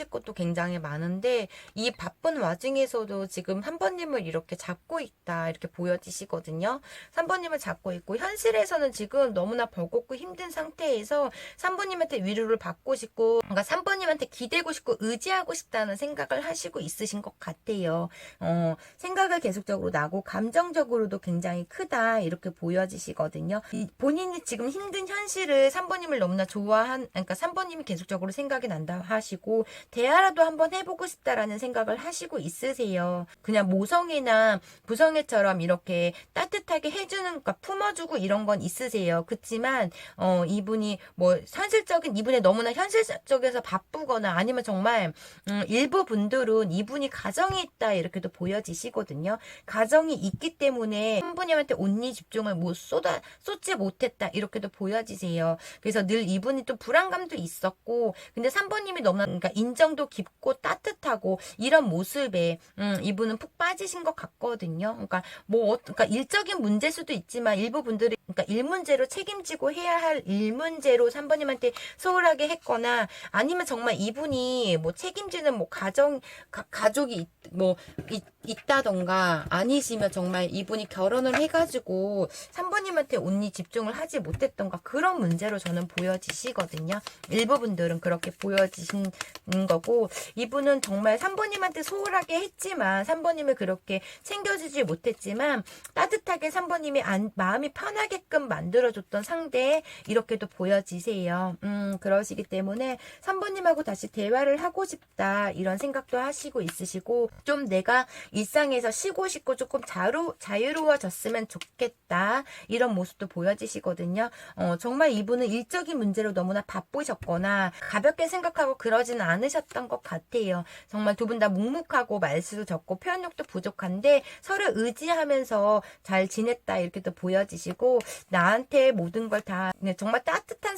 것도 굉장히 많은데 이 바쁜 와중에서도 지금 3번님을 이렇게 잡고 있다 이렇게 보여지시거든요. 3번님을 잡고 있고 현실에서는 지금 너무나 버겁고 힘든 상태에서 3번님한테 위로를 받고 싶고 뭔가 3번님한테 기대고 싶고 의지하고 싶다는 생각을 하시고 있으신 것 같아요. 생각을 계속적으로 나고 감정적으로도 굉장히 크다 이렇게 보여지시거든요. 본인이 지금 힘든 현실을 3번님을 너무나 그러니까 3번님이 계속적으로 생각이 난다 하시고 대화라도 한번 해보고 싶다라는 생각을 하시고 있으세요. 그냥 모성애나 부성애처럼 이렇게 따뜻하게 해주는, 그러니까 품어주고 이런 건 있으세요. 그렇지만 이분이 뭐 이분이 너무나 현실적에서 바쁘거나 아니면 정말 일부 분들은 이분이 가정이 있다 이렇게도 보여지시거든요. 가정이 있기 때문에 한 분님한테 온리 집중을 쏟지 못했다 이렇게도 보여지세요. 그래서 늘 이분이 또 불안감도 있었고 근데 3번님이 너무나 그러니까 인정도 깊고 따뜻하고 이런 모습에 이분은 푹 빠지신 것 같거든요. 그러니까 일적인 문제일 수도 있지만 일부 분들이 그러니까 일 문제로 책임지고 해야 할 일 문제로 3번님한테 소홀하게 했거나 아니면 정말 이분이 뭐 책임지는 뭐 가족이 있다던가 아니시면 정말 이분이 결혼을 해가지고 3번님한테 온리 집중을 하지 못했던가 그런 문제로 저는 보여지시거든요. 일부 분들은 그렇게 보여지신 거고 이분은 정말 3번님한테 소홀하게 했지만 3번님을 그렇게 챙겨주지 못했지만 따뜻하게 3번님이 마음이 편하게끔 만들어줬던 상대 이렇게도 보여지세요. 그러시기 때문에 3번님하고 다시 대화를 하고 싶다 이런 생각도 하시고 있으시고 좀 내가 일상에서 쉬고 싶고 조금 자유로워졌으면 좋겠다 이런 모습도 보여지시거든요. 정말 이분은 일적인 문제로 너무나 바쁘셨거나 가볍게 생각하고 그러지는 않으셨던 것 같아요. 정말 두 분 다 묵묵하고 말수도 적고 표현력도 부족한데 서로 의지하면서 잘 지냈다 이렇게도 보여지시고 나한테 모든 걸 다 정말 따뜻한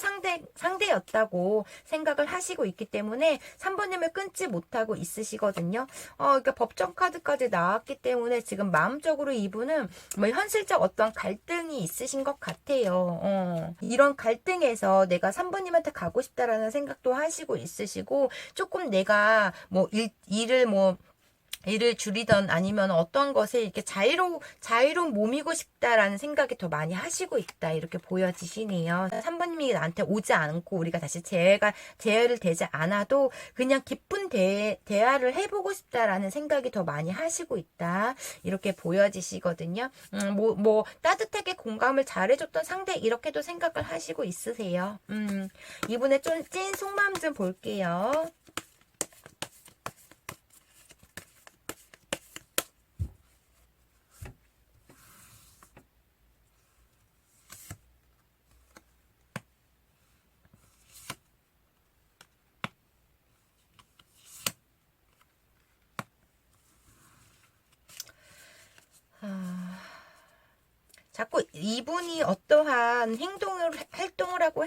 상대였다고 생각을 하시고 있기 때문에 3번님을 끊지 못하고 있으시거든요. 그러니까 법정 카드까지 나왔기 때문에 지금 마음적으로 이분은 뭐 현실적 어떤 갈등이 있으신 것 같아요. 이런 갈등에서 내가 3번님한테 가고 싶다라는 생각도 하시고 있으시고 조금 내가 일을 줄이던 아니면 어떤 것에 이렇게 자유로운 몸이고 싶다라는 생각이 더 많이 하시고 있다 이렇게 보여지시네요. 3번님이 나한테 오지 않고 우리가 다시 재회를 되지 않아도 그냥 깊은 대화를 해보고 싶다라는 생각이 더 많이 하시고 있다 이렇게 보여지시거든요. 따뜻하게 공감을 잘해줬던 상대 이렇게도 생각을 하시고 있으세요. 이분의 좀 찐 속마음 좀 볼게요. 자꾸 이분이 어떠한 활동을 하고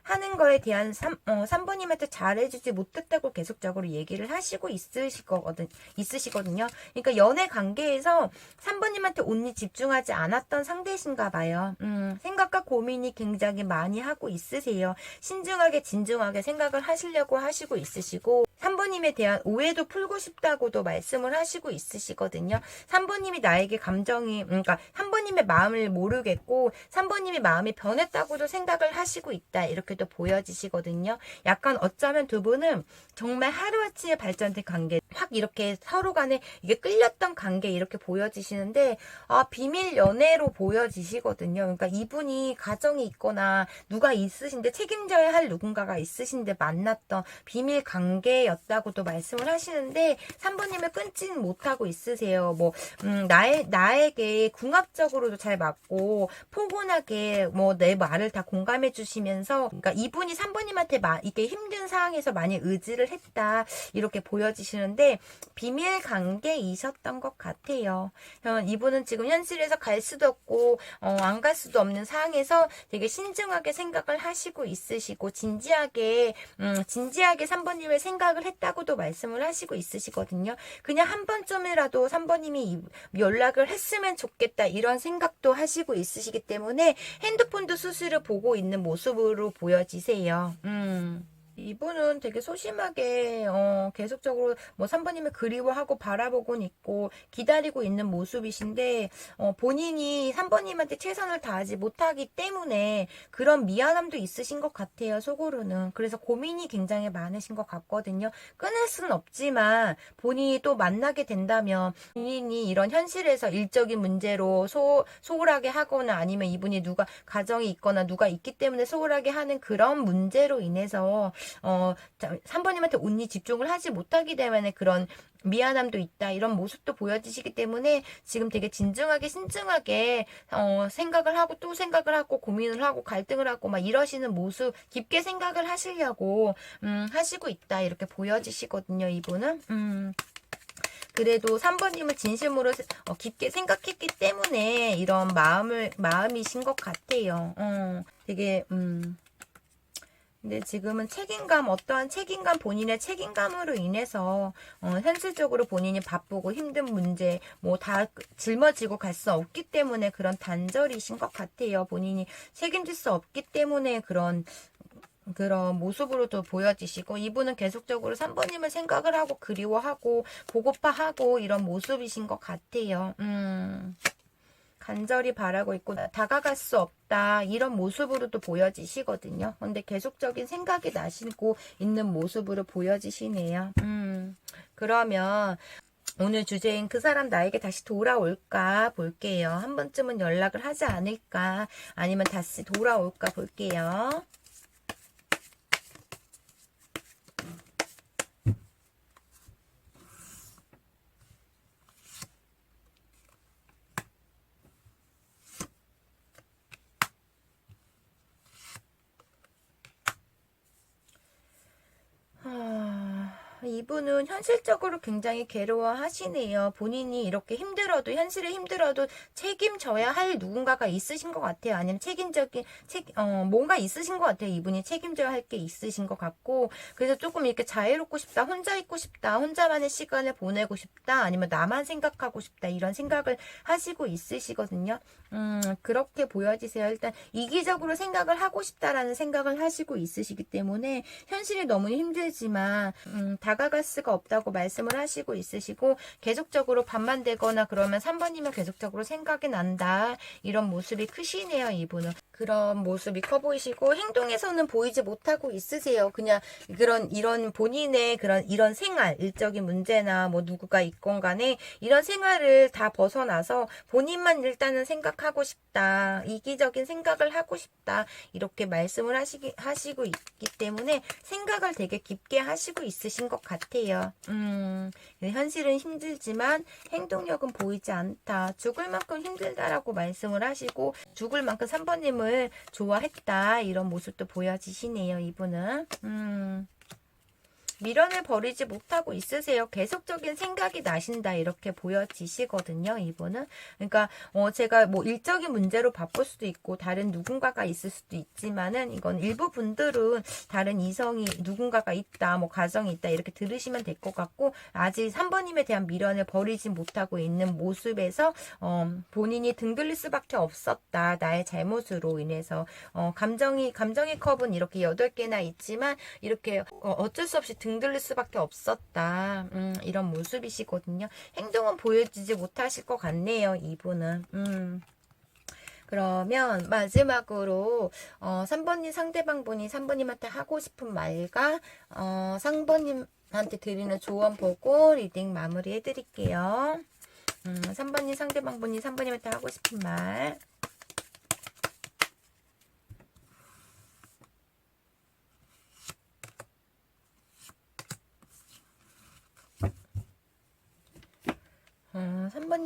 하는 거에 대한 3번님한테 잘해주지 못했다고 계속적으로 얘기를 하시고 있으시거든요. 그러니까 연애 관계에서 3번님한테 온리 집중하지 않았던 상대이신가 봐요. 생각과 고민이 굉장히 많이 하고 있으세요. 신중하게 진중하게 생각을 하시려고 하시고 있으시고 3번님에 대한 오해도 풀고 싶다고도 말씀을 하시고 있으시거든요. 3번님이 나에게 그러니까 3번님의 마음을 모르겠고 3번님이 마음이 변했다고도 생각을 하시고 있다 이렇게도 보여지시거든요. 약간 어쩌면 두 분은 정말 하루아침에 발전된 관계 확 이렇게 서로 간에 이게 끌렸던 관계 이렇게 보여지시는데 비밀 연애로 보여지시거든요. 그러니까 이분이 가정이 있거나 누가 있으신데 책임져야 할 누군가가 있으신데 만났던 비밀 관계였다고도 말씀을 하시는데 3번님을 끊지는 못하고 있으세요. 나에게 궁합적으로도 잘 맞고 포근하게 내 말을 다 공감해 주시면서 그러니까 이분이 3번님한테 이게 힘든 상황에서 많이 의지를 했다 이렇게 보여지시는데 비밀 관계이셨던 것 같아요. 이분은 지금 현실에서 갈 수도 없고 안 갈 수도 없는 상황에서 되게 신중하게 생각을 하시고 있으시고 진지하게 3번님을 생각을 했다고도 말씀을 하시고 있으시거든요. 그냥 한 번쯤이라도 3번님이 연락을 했으면 좋겠다 이런 생각도 하시고 있으시기 때문에 핸드폰도 수시로 보고 바라보고 있는 모습으로 보여지세요. 이분은 되게 소심하게 계속적으로 뭐 3번님을 그리워하고 바라보곤 있고 기다리고 있는 모습이신데 본인이 3번님한테 최선을 다하지 못하기 때문에 그런 미안함도 있으신 것 같아요. 속으로는. 그래서 고민이 굉장히 많으신 것 같거든요. 끊을 수는 없지만 본인이 또 만나게 된다면 본인이 이런 현실에서 일적인 문제로 소홀하게 하거나 아니면 이분이 누가 가정이 있거나 누가 있기 때문에 소홀하게 하는 그런 문제로 인해서 3번님한테 온전히 집중을 하지 못하기 때문에 그런 미안함도 있다 이런 모습도 보여지시기 때문에 지금 되게 진중하게 신중하게 생각을 하고 또 생각을 하고 고민을 하고 갈등을 하고 막 이러시는 모습 깊게 생각을 하시려고 하시고 있다 이렇게 보여지시거든요. 이분은 그래도 3번님을 진심으로 깊게 생각했기 때문에 이런 마음이신 것 같아요. 되게 근데 지금은 책임감, 어떠한 책임감, 본인의 책임감으로 인해서 현실적으로 본인이 바쁘고 힘든 문제 뭐 다 짊어지고 갈 수 없기 때문에 그런 단절이신 것 같아요. 본인이 책임질 수 없기 때문에 그런 모습으로도 보여지시고 이분은 계속적으로 3번님을 생각을 하고 그리워하고 보고파하고 이런 모습이신 것 같아요. 간절히 바라고 있고 다가갈 수 없다 이런 모습으로도 보여지시거든요. 근데 계속적인 생각이 나시고 있는 모습으로 보여지시네요. 그러면 오늘 주제인 그 사람 나에게 다시 돌아올까 볼게요. 한 번쯤은 연락을 하지 않을까 아니면 다시 돌아올까 볼게요. 이분은 현실적으로 굉장히 괴로워하시네요. 본인이 이렇게 힘들어도 현실에 힘들어도 책임져야 할 누군가가 있으신 것 같아요. 아니면 뭔가 있으신 것 같아요. 이분이 책임져야 할 게 있으신 것 같고 그래서 조금 이렇게 자유롭고 싶다. 혼자 있고 싶다. 혼자만의 시간을 보내고 싶다. 아니면 나만 생각하고 싶다. 이런 생각을 하시고 있으시거든요. 그렇게 보여지세요. 일단 이기적으로 생각을 하고 싶다라는 생각을 하시고 있으시기 때문에 현실이 너무 힘들지만 다가갈 수가 없다고 말씀을 하시고 있으시고 계속적으로 밤만 되거나 그러면 3번이면 계속적으로 생각이 난다. 이런 모습이 크시네요. 이분은. 그런 모습이 커 보이시고 행동에서는 보이지 못하고 있으세요. 그냥 이런 본인의 이런 생활, 일적인 문제나 뭐 누구가 있건 간에 이런 생활을 다 벗어나서 본인만 일단은 생각하고 싶다. 이기적인 생각을 하고 싶다. 이렇게 말씀을 하시고 있기 때문에 생각을 되게 깊게 하시고 있으신 것 같아요. 현실은 힘들지만 행동력은 보이지 않다. 죽을 만큼 힘들다라고 말씀을 하시고 죽을 만큼 3번님을 좋아했다. 이런 모습도 보여지시네요. 이분은. 미련을 버리지 못하고 있으세요. 계속적인 생각이 나신다 이렇게 보여지시거든요. 이분은. 그러니까 제가 뭐 일적인 문제로 바쁠 수도 있고 다른 누군가가 있을 수도 있지만은 이건 일부 분들은 다른 이성이 누군가가 있다, 뭐 가정이 있다 이렇게 들으시면 될 것 같고 아직 3번님에 대한 미련을 버리지 못하고 있는 모습에서 본인이 등들릴 수밖에 없었다. 나의 잘못으로 인해서 감정의 컵은 이렇게 8개나 있지만 이렇게 어쩔 수 없이 등들릴 수밖에 없었다. 이런 모습이시거든요. 행동은 보여주지 못하실 것 같네요. 이분은. 그러면 마지막으로 3번님 상대방분이 3번님한테 하고 싶은 말과 3번님한테 드리는 조언 보고 리딩 마무리 해드릴게요. 3번님 상대방분이 3번님한테 하고 싶은 말.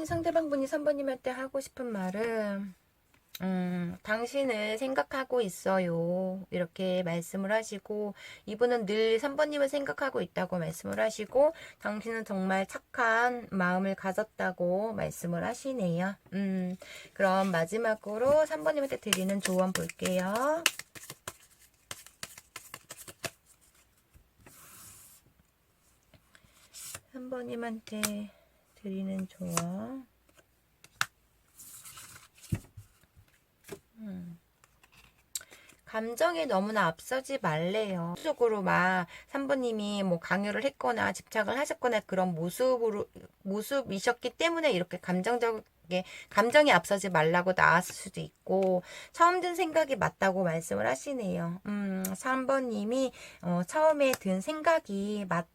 상대방분이 3번님한테 하고 싶은 말은 당신을 생각하고 있어요. 이렇게 말씀을 하시고 이분은 늘 3번님을 생각하고 있다고 말씀을 하시고 당신은 정말 착한 마음을 가졌다고 말씀을 하시네요. 그럼 마지막으로 3번님한테 드리는 조언 볼게요. 3번님한테 드리는 조언. 감정에 너무나 앞서지 말래요. 속으로 막 3번님이 뭐 강요를 했거나 집착을 하셨거나 그런 모습이셨기 때문에 이렇게 감정이 앞서지 말라고 나왔을 수도 있고, 처음 든 생각이 맞다고 말씀을 하시네요. 3번님이 처음에 든 생각이 맞다.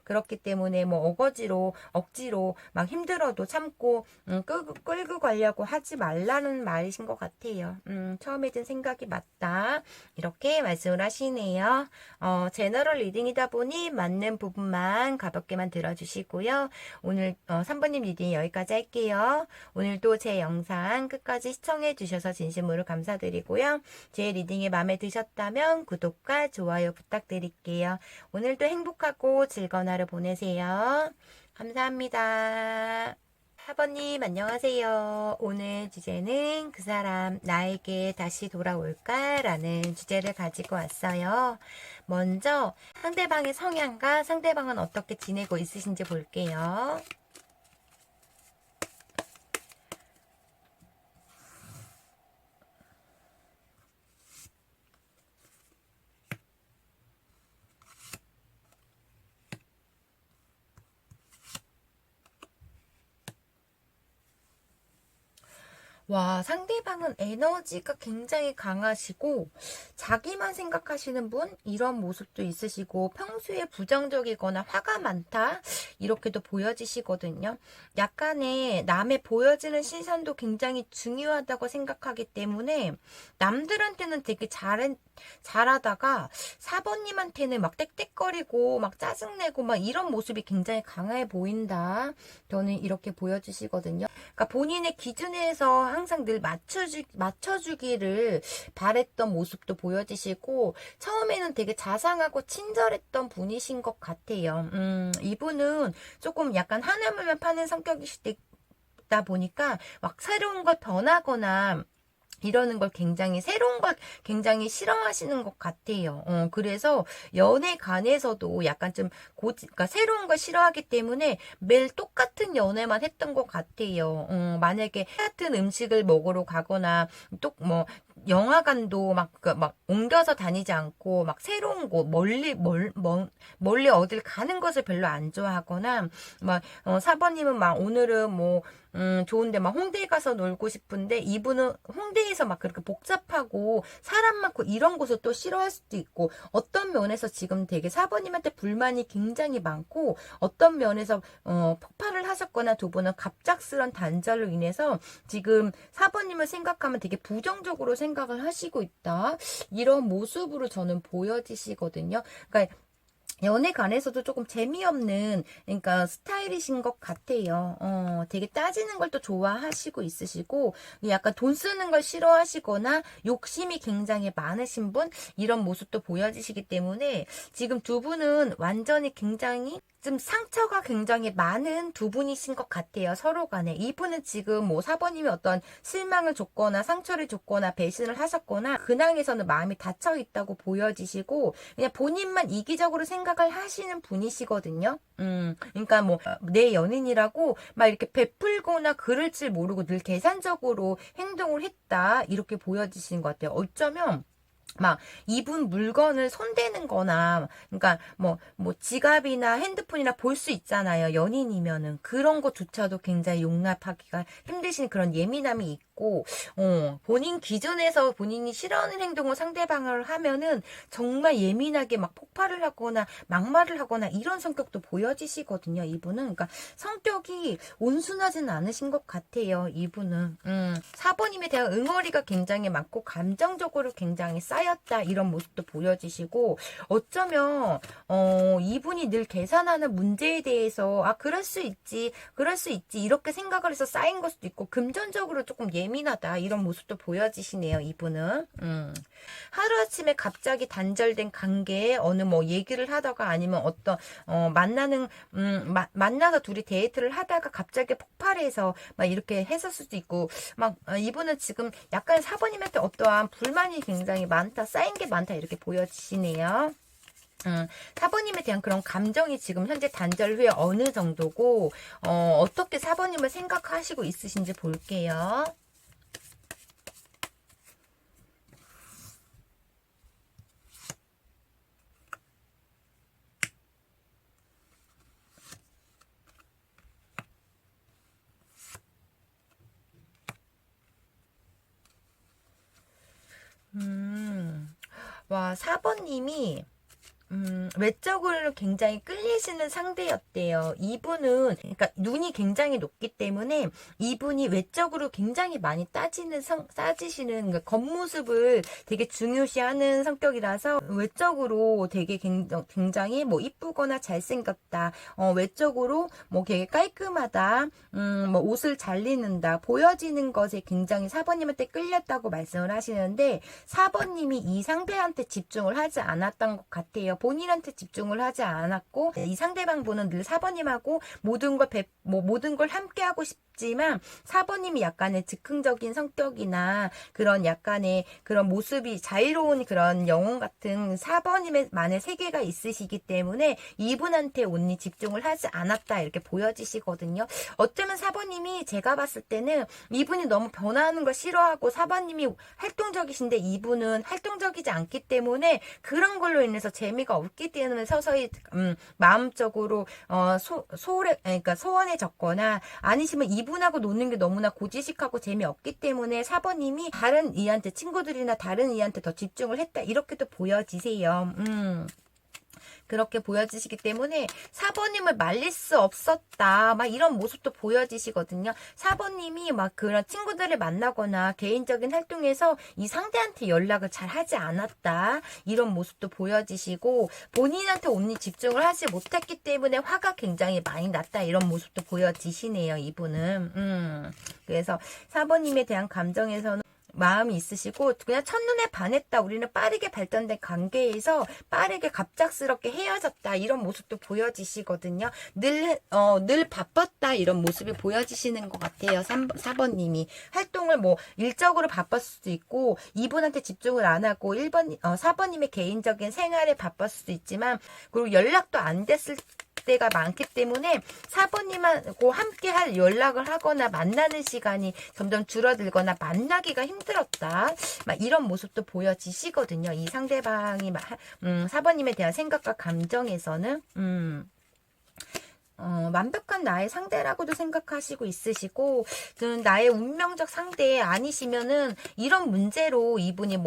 그렇기 때문에 뭐 억지로 막 힘들어도 참고 끌고 가려고 하지 말라는 말이신 것 같아요. 처음에 든 생각이 맞다. 이렇게 말씀을 하시네요. 제너럴 리딩이다 보니 맞는 부분만 가볍게만 들어주시고요. 오늘 3번님 리딩 여기까지 할게요. 오늘도 제 영상 끝까지 시청해 주셔서 진심으로 감사드리고요. 제 리딩이 마음에 드셨다면 구독과 좋아요 부탁드릴게요. 오늘도 행복하고 즐거운 하루 보내세요. 감사합니다. 4번님 안녕하세요. 오늘 주제는 그 사람 나에게 다시 돌아올까? 라는 주제를 가지고 왔어요. 먼저 상대방의 성향과 상대방은 어떻게 지내고 있으신지 볼게요. 와, 상대방은 에너지가 굉장히 강하시고 자기만 생각하시는 분 이런 모습도 있으시고 평소에 부정적이거나 화가 많다 이렇게도 보여지시거든요. 약간의 남의 보여지는 시선도 굉장히 중요하다고 생각하기 때문에 남들한테는 되게 잘하다가 4번님한테는 막 떽떽거리고 막 짜증내고 막 이런 모습이 굉장히 강해 보인다. 저는 이렇게 보여지시거든요. 그러니까 본인의 기준에서 항상 늘 맞춰주기를 바랬던 모습도 보여지시고 처음에는 되게 자상하고 친절했던 분이신 것 같아요. 이분은 조금 약간 하나물만 파는 성격이시다 보니까 막 새로운 걸 변하거나 이러는 걸 새로운 걸 굉장히 싫어하시는 것 같아요. 그래서 연애 관에서도 약간 좀 그러니까 새로운 걸 싫어하기 때문에 매일 똑같은 연애만 했던 것 같아요. 만약에 같은 음식을 먹으러 가거나 또 뭐 영화관도 막 옮겨서 다니지 않고 막 새로운 곳 멀리 어딜 가는 것을 별로 안 좋아하거나 막 4번님은 막 오늘은 뭐 좋은데 막 홍대에 가서 놀고 싶은데 이분은 홍대에서 막 그렇게 복잡하고 사람 많고 이런 곳을 또 싫어할 수도 있고 어떤 면에서 지금 되게 4번님한테 불만이 굉장히 많고 어떤 면에서 폭발을 하셨거나 두 분은 갑작스런 단절로 인해서 지금 4번님을 생각하면 되게 부정적으로 생각을 하시고 있다. 이런 모습으로 저는 보여지시거든요. 그러니까 연애 관에서도 조금 재미없는, 그러니까 스타일이신 것 같아요. 되게 따지는 걸 또 좋아하시고 있으시고, 약간 돈 쓰는 걸 싫어하시거나, 욕심이 굉장히 많으신 분, 이런 모습도 보여지시기 때문에, 지금 두 분은 완전히 굉장히 좀 상처가 굉장히 많은 두 분이신 것 같아요. 서로 간에. 이분은 지금 뭐 4번님이 어떤 실망을 줬거나 상처를 줬거나 배신을 하셨거나 근황에서는 마음이 닫혀 있다고 보여지시고 그냥 본인만 이기적으로 생각을 하시는 분이시거든요. 그러니까 뭐 내 연인이라고 막 이렇게 베풀거나 그럴 줄 모르고 늘 계산적으로 행동을 했다. 이렇게 보여지시는 것 같아요. 어쩌면 막 이분 물건을 손대는 거나 그러니까 뭐 지갑이나 핸드폰이나 볼 수 있잖아요. 연인이면은 그런 것조차도 굉장히 용납하기가 힘드신 그런 예민함이 있고 본인 기준에서 본인이 싫어하는 행동을 상대방을 하면은 정말 예민하게 막 폭발을 하거나 막말을 하거나 이런 성격도 보여지시거든요. 이분은 그러니까 성격이 온순하지는 않으신 것 같아요. 이분은 4번님에 대한 응어리가 굉장히 많고 감정적으로 굉장히 쌓였다 이런 모습도 보여지시고 어쩌면 이분이 늘 계산하는 문제에 대해서 그럴 수 있지 이렇게 생각을 해서 쌓인 걸 수도 있고 금전적으로 조금 예민하다 이런 모습도 보여지시네요. 이분은 하루아침에 갑자기 단절된 관계에 어느 뭐 얘기를 하다가 아니면 어떤 만나서 둘이 데이트를 하다가 갑자기 폭발해서 막 이렇게 했을 수도 있고 막 이분은 지금 약간 4번님한테 어떠한 불만이 굉장히 많다 쌓인 게 많다 이렇게 보여지시네요. 4번님에 대한 그런 감정이 지금 현재 단절 후에 어느 정도고 어떻게 4번님을 생각하시고 있으신지 볼게요. 와, 4번님이 외적으로 굉장히 끌리시는 상대였대요. 이분은, 그러니까 눈이 굉장히 높기 때문에 이분이 외적으로 굉장히 많이 따지시는, 그러니까 겉모습을 되게 중요시하는 성격이라서 외적으로 되게 굉장히 뭐 이쁘거나 잘생겼다, 외적으로 뭐 되게 깔끔하다, 뭐 옷을 잘 입는다, 보여지는 것에 굉장히 4번님한테 끌렸다고 말씀을 하시는데 4번님이 이 상대한테 집중을 하지 않았던 것 같아요. 본인한테 집중을 하지 않았고 이 상대방분은 늘 4번님하고 모든 걸 함께하고 싶지만 4번님이 약간의 즉흥적인 성격이나 그런 약간의 그런 모습이 자유로운 그런 영혼 같은 4번님만의 세계가 있으시기 때문에 이분한테 온전히 집중을 하지 않았다 이렇게 보여지시거든요. 어쩌면 4번님이 제가 봤을 때는 이분이 너무 변화하는 걸 싫어하고 4번님이 활동적이신데 이분은 활동적이지 않기 때문에 그런 걸로 인해서 재미가 없기 때문에 서서히 마음적으로 그러니까 소원해졌거나 아니시면 이분하고 노는 게 너무나 고지식하고 재미없기 때문에 4번님이 다른 이한테 친구들이나 다른 이한테 더 집중을 했다 이렇게도 보여지세요. 그렇게 보여지시기 때문에 4번님을 말릴 수 없었다. 막 이런 모습도 보여지시거든요. 4번님이 막 그런 친구들을 만나거나 개인적인 활동에서 이 상대한테 연락을 잘 하지 않았다. 이런 모습도 보여지시고 본인한테 온전히 집중을 하지 못했기 때문에 화가 굉장히 많이 났다. 이런 모습도 보여지시네요. 이분은. 그래서 4번님에 대한 감정에서는 마음이 있으시고 그냥 첫눈에 반했다. 우리는 빠르게 발전된 관계에서 빠르게 갑작스럽게 헤어졌다. 이런 모습도 보여지시거든요. 늘 바빴다. 이런 모습이 보여지시는 것 같아요. 4번님이 활동을 뭐 일적으로 바빴을 수도 있고 이분한테 집중을 안 하고 4번님의 개인적인 생활에 바빴을 수도 있지만 그리고 연락도 안 됐을 때가 많기 때문에 4번님하고 함께 할 연락을 하거나 만나는 시간이 점점 줄어들거나 만나기가 힘들었다. 막 이런 모습도 보여지시거든요. 이 상대방이 4번님에 대한 생각과 감정에서는 완벽한 나의 상대라고도 생각하시고 있으시고 나의 운명적 상대 아니시면은 이런 문제로 이분이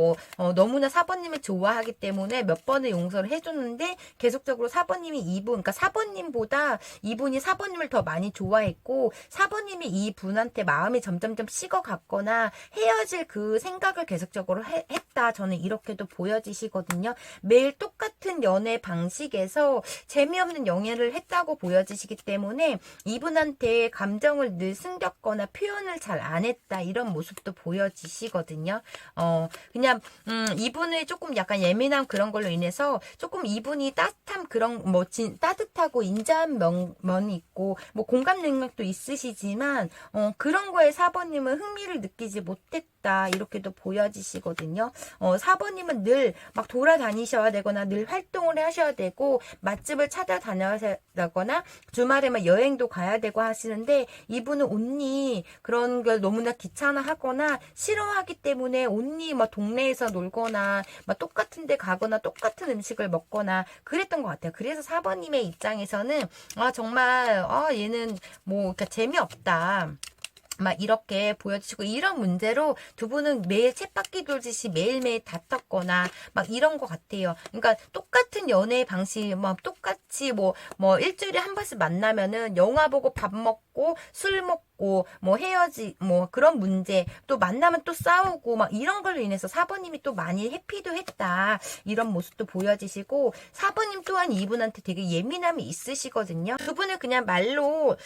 너무나 4번님을 좋아하기 때문에 몇 번을 용서를 해줬는데 계속적으로 4번님이 그러니까 4번님보다 이분이 4번님을 더 많이 좋아했고 4번님이 이분한테 마음이 점점점 식어갔거나 헤어질 그 생각을 계속적으로 했다. 저는 이렇게도 보여지시거든요. 매일 똑같은 연애 방식에서 재미없는 연애를 했다고 보여지시기 때문에 이분한테 감정을 늘 숨겼거나 표현을 잘 안 했다 이런 모습도 보여지시거든요. 그냥 이분의 조금 약간 예민한 그런 걸로 인해서 조금 이분이 따뜻한 그런 따뜻하고 인자한 면이 있고 공감 능력도 있으시지만 그런 거에 4번님은 흥미를 느끼지 못했다 이렇게도 보여지시거든요. 4번님은 늘 막 돌아다니셔야 되거나 늘 활동을 하셔야 되고 맛집을 찾아다녀야 되거나 주말에만 여행도 가야 되고 하시는데 이분은 온니 그런 걸 너무나 귀찮아하거나 싫어하기 때문에 온니 막 동네에서 놀거나 막 똑같은 데 가거나 똑같은 음식을 먹거나 그랬던 것 같아요. 그래서 4번님의 입장에서는 정말 얘는 그러니까 재미없다. 막 이렇게 보여주시고 이런 문제로 두 분은 매일 쳇바퀴 돌듯이 매일매일 다퉜거나 막 이런 것 같아요. 그러니까 똑같은 연애 방식 똑같이 일주일에 한 번씩 만나면은 영화 보고 밥 먹고 술 먹고 그런 문제 또 만나면 또 싸우고 막 이런 걸로 인해서 4번님이 또 많이 회피도 했다 이런 모습도 보여지시고 4번님 또한 이분한테 되게 예민함이 있으시거든요. 두 분은 그냥 말로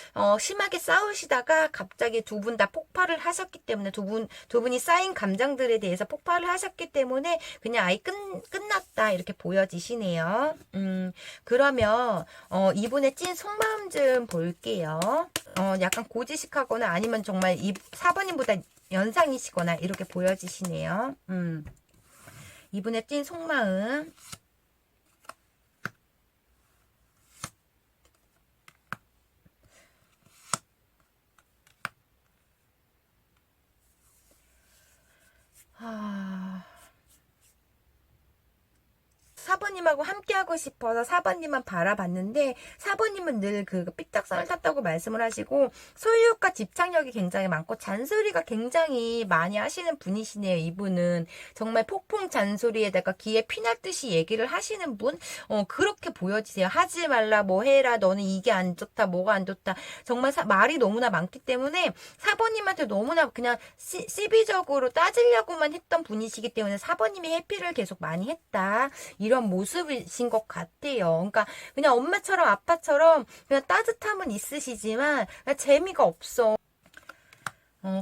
심하게 싸우시다가 갑자기 두 분 다 폭발을 하셨기 때문에 두 분이 쌓인 감정들에 대해서 폭발을 하셨기 때문에 그냥 아예 끝났다 이렇게 보여지시네요. 그러면 이분의 찐 속마음 좀 볼게요. 약간 고지식하거나 아니면 정말 4번님보다 연상이시거나 이렇게 보여지시네요. 이분의 찐 속마음. 4번님하고 함께하고 싶어서 4번님만 바라봤는데 4번님은 늘 그 삐딱선을 탔다고 말씀을 하시고 소유욕과 집착력이 굉장히 많고 잔소리가 굉장히 많이 하시는 분이시네요. 이분은 정말 폭풍 잔소리에다가 귀에 피날듯이 얘기를 하시는 분, 그렇게 보여지세요. 하지 말라, 뭐 해라, 너는 이게 안 좋다, 뭐가 안 좋다. 정말 말이 너무나 많기 때문에 4번님한테 너무나 그냥 시비적으로 따지려고만 했던 분이시기 때문에 4번님이 해피를 계속 많이 했다. 이런 모습이신 것 같아요. 그러니까 그냥 엄마처럼 아빠처럼 그냥 따뜻함은 있으시지만 그냥 재미가 없어.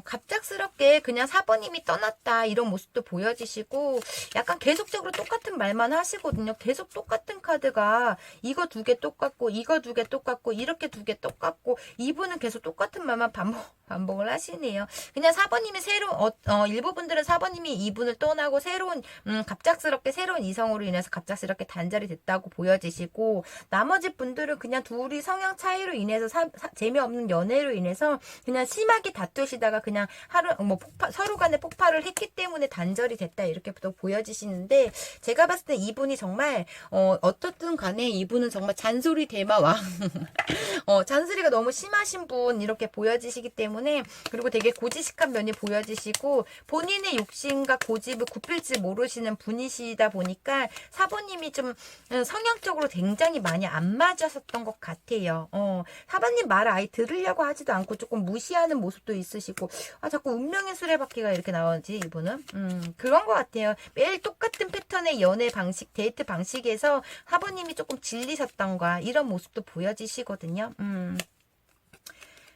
갑작스럽게 그냥 4번님이 떠났다 이런 모습도 보여지시고 약간 계속적으로 똑같은 말만 하시거든요. 계속 똑같은 카드가 이거 2개 똑같고 이거 2개 똑같고 이렇게 2개 똑같고 이분은 계속 똑같은 말만 반복을 하시네요. 그냥 4번님이 일부 분들은 4번님이 이분을 떠나고 갑작스럽게 새로운 이성으로 인해서 갑작스럽게 단절이 됐다고 보여지시고 나머지 분들은 그냥 둘이 성향 차이로 인해서 재미없는 연애로 인해서 그냥 심하게 다투시다가 그냥 서로 간에 폭발을 했기 때문에 단절이 됐다 이렇게 또 보여지시는데 제가 봤을 때 이분이 정말 어떻든 간에 이분은 정말 잔소리 대마왕 잔소리가 너무 심하신 분 이렇게 보여지시기 때문에 그리고 되게 고지식한 면이 보여지시고 본인의 욕심과 고집을 굽힐지 모르시는 분이시다 보니까 4번님이 좀 성향적으로 굉장히 많이 안 맞았었던 것 같아요. 4번님 말을 아예 들으려고 하지도 않고 조금 무시하는 모습도 있으시고 자꾸 운명의 수레바퀴가 이렇게 나오지 이분은 그런 것 같아요. 매일 똑같은 패턴의 연애 방식 데이트 방식에서 4번님이 조금 질리셨던가 이런 모습도 보여지시거든요.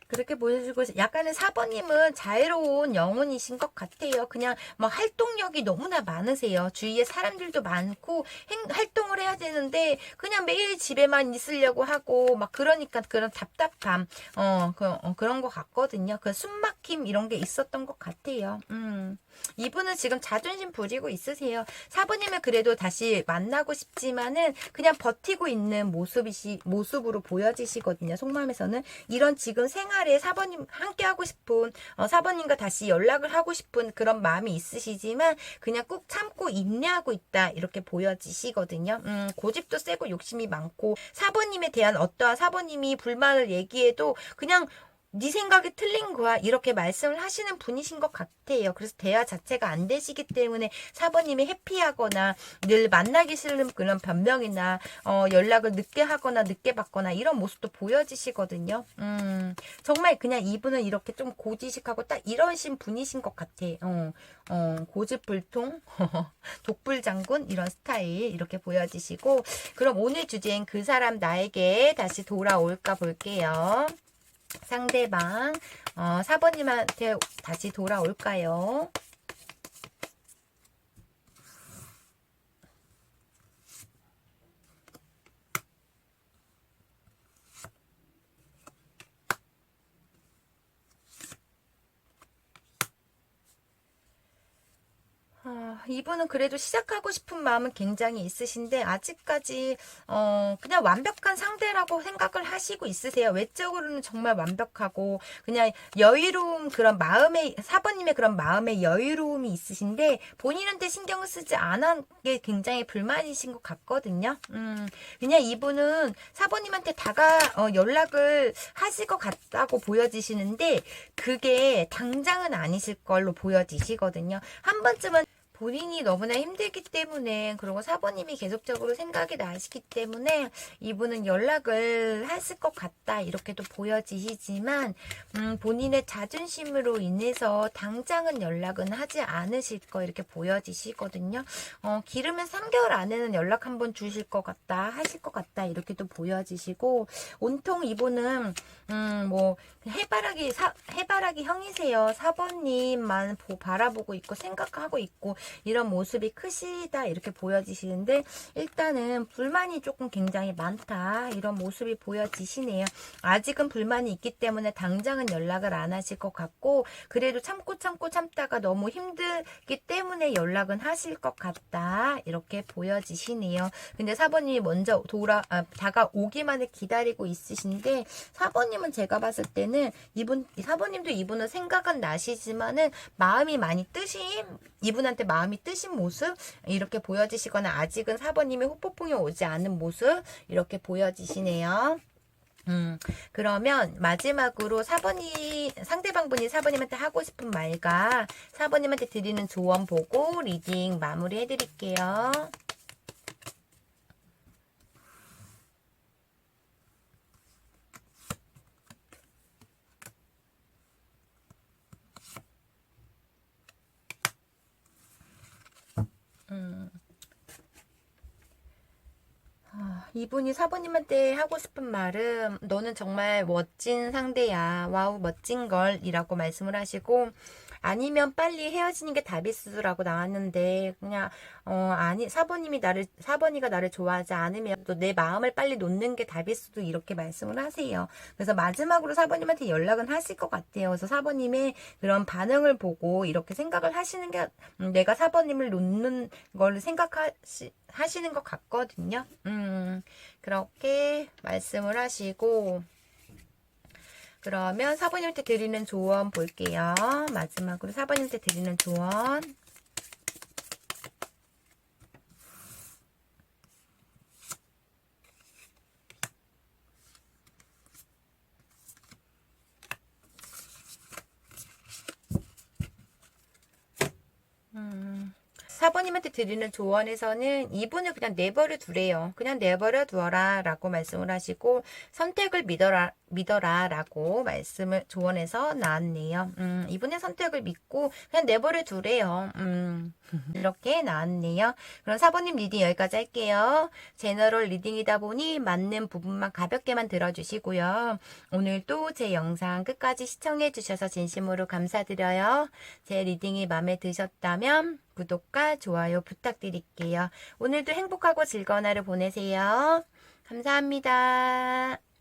그렇게 보여주고 약간은 4번님은 자유로운 영혼이신 것 같아요. 그냥 막 활동력이 너무나 많으세요. 주위에 사람들도 많고 활동을 해야 되는데 그냥 매일 집에만 있으려고 하고 막 그러니까 그런 답답함 그런 것 같거든요. 그 숨막힘 이런 게 있었던 것 같아요. 이분은 지금 자존심 부리고 있으세요. 4번님은 그래도 다시 만나고 싶지만은 그냥 버티고 있는 모습으로 보여지시거든요. 속마음에서는 이런 지금 생활에 4번님 함께하고 싶은 4번님과 다시 연락을 하고 싶은 그런 마음이 있으시지만 그냥 꾹 참고 인내하고 있다 이렇게 보여지시거든요. 고집도 세고 욕심이 많고 4번님에 대한 어떠한 4번님이 불만을 얘기해도 그냥 네 생각이 틀린 거야 이렇게 말씀을 하시는 분이신 것 같아요. 그래서 대화 자체가 안 되시기 때문에 4번님이 해피하거나 늘 만나기 싫은 그런 변명이나 연락을 늦게 하거나 늦게 받거나 이런 모습도 보여지시거든요. 정말 그냥 이분은 이렇게 좀 고지식하고 딱 이러신 분이신 것 같아. 고집불통 독불장군 이런 스타일 이렇게 보여지시고 그럼 오늘 주제인 그 사람 나에게 다시 돌아올까 볼게요. 상대방 4번님한테 다시 돌아올까요? 이분은 그래도 시작하고 싶은 마음은 굉장히 있으신데 아직까지 그냥 완벽한 상대라고 생각을 하시고 있으세요. 외적으로는 정말 완벽하고 그냥 여유로움 그런 마음의 4번님의 그런 마음의 여유로움이 있으신데 본인한테 신경을 쓰지 않은 게 굉장히 불만이신 것 같거든요. 그냥 이분은 4번님한테 연락을 하실 것 같다고 보여지시는데 그게 당장은 아니실 걸로 보여지시거든요. 한 번쯤은 본인이 너무나 힘들기 때문에 그리고 4번님이 계속적으로 생각이 나시기 때문에 이분은 연락을 하실 것 같다 이렇게도 보여지시지만 본인의 자존심으로 인해서 당장은 연락은 하지 않으실 거 이렇게 보여지시거든요. 길으면 3개월 안에는 연락 한번 주실 것 같다 하실 것 같다 이렇게도 보여지시고 온통 이분은 뭐 해바라기 형이세요. 4번님만 바라보고 있고 생각하고 있고 이런 모습이 크시다 이렇게 보여지시는데 일단은 불만이 조금 굉장히 많다 이런 모습이 보여지시네요. 아직은 불만이 있기 때문에 당장은 연락을 안 하실 것 같고 그래도 참다가 너무 힘들기 때문에 연락은 하실 것 같다 이렇게 보여지시네요. 근데 4번님이 먼저 다가오기만을 기다리고 있으신데 4번님은 제가 봤을 때는 4번님도 이분은 생각은 나시지만은 마음이 많이 이분한테 마음이 뜨신 모습 이렇게 보여지시거나 아직은 4번님의 후폭풍이 오지 않은 모습 이렇게 보여지시네요. 그러면 마지막으로 상대방분이 4번님한테 하고 싶은 말과 4번님한테 드리는 조언 보고 리딩 마무리 해드릴게요. 이분이 4번님한테 하고 싶은 말은 너는 정말 멋진 상대야. 와우 멋진 걸 이라고 말씀을 하시고 아니면 빨리 헤어지는 게 답일 수라고 나왔는데 그냥 아니 4번이가 나를 좋아하지 않으면 또 내 마음을 빨리 놓는 게 답일 수도 이렇게 말씀을 하세요. 그래서 마지막으로 4번님한테 연락은 하실 것 같아요. 그래서 4번님의 그런 반응을 보고 이렇게 생각을 하시는 게 내가 4번님을 놓는 걸 하시는 것 같거든요. 그렇게 말씀을 하시고 그러면 4번님한테 드리는 조언 볼게요. 마지막으로 4번님한테 드리는 조언. 음. 4번님한테 드리는 조언에서는 이분을 그냥 내버려 두래요. 그냥 내버려 두어라 라고 말씀을 하시고 선택을 믿어라 라고 조언에서 나왔네요. 이분의 선택을 믿고 그냥 내버려 두래요. 이렇게 나왔네요. 그럼 4번님 리딩 여기까지 할게요. 제너럴 리딩이다 보니 맞는 부분만 가볍게만 들어주시고요. 오늘도 제 영상 끝까지 시청해 주셔서 진심으로 감사드려요. 제 리딩이 마음에 드셨다면 구독과 좋아요 부탁드릴게요. 오늘도 행복하고 즐거운 하루 보내세요. 감사합니다.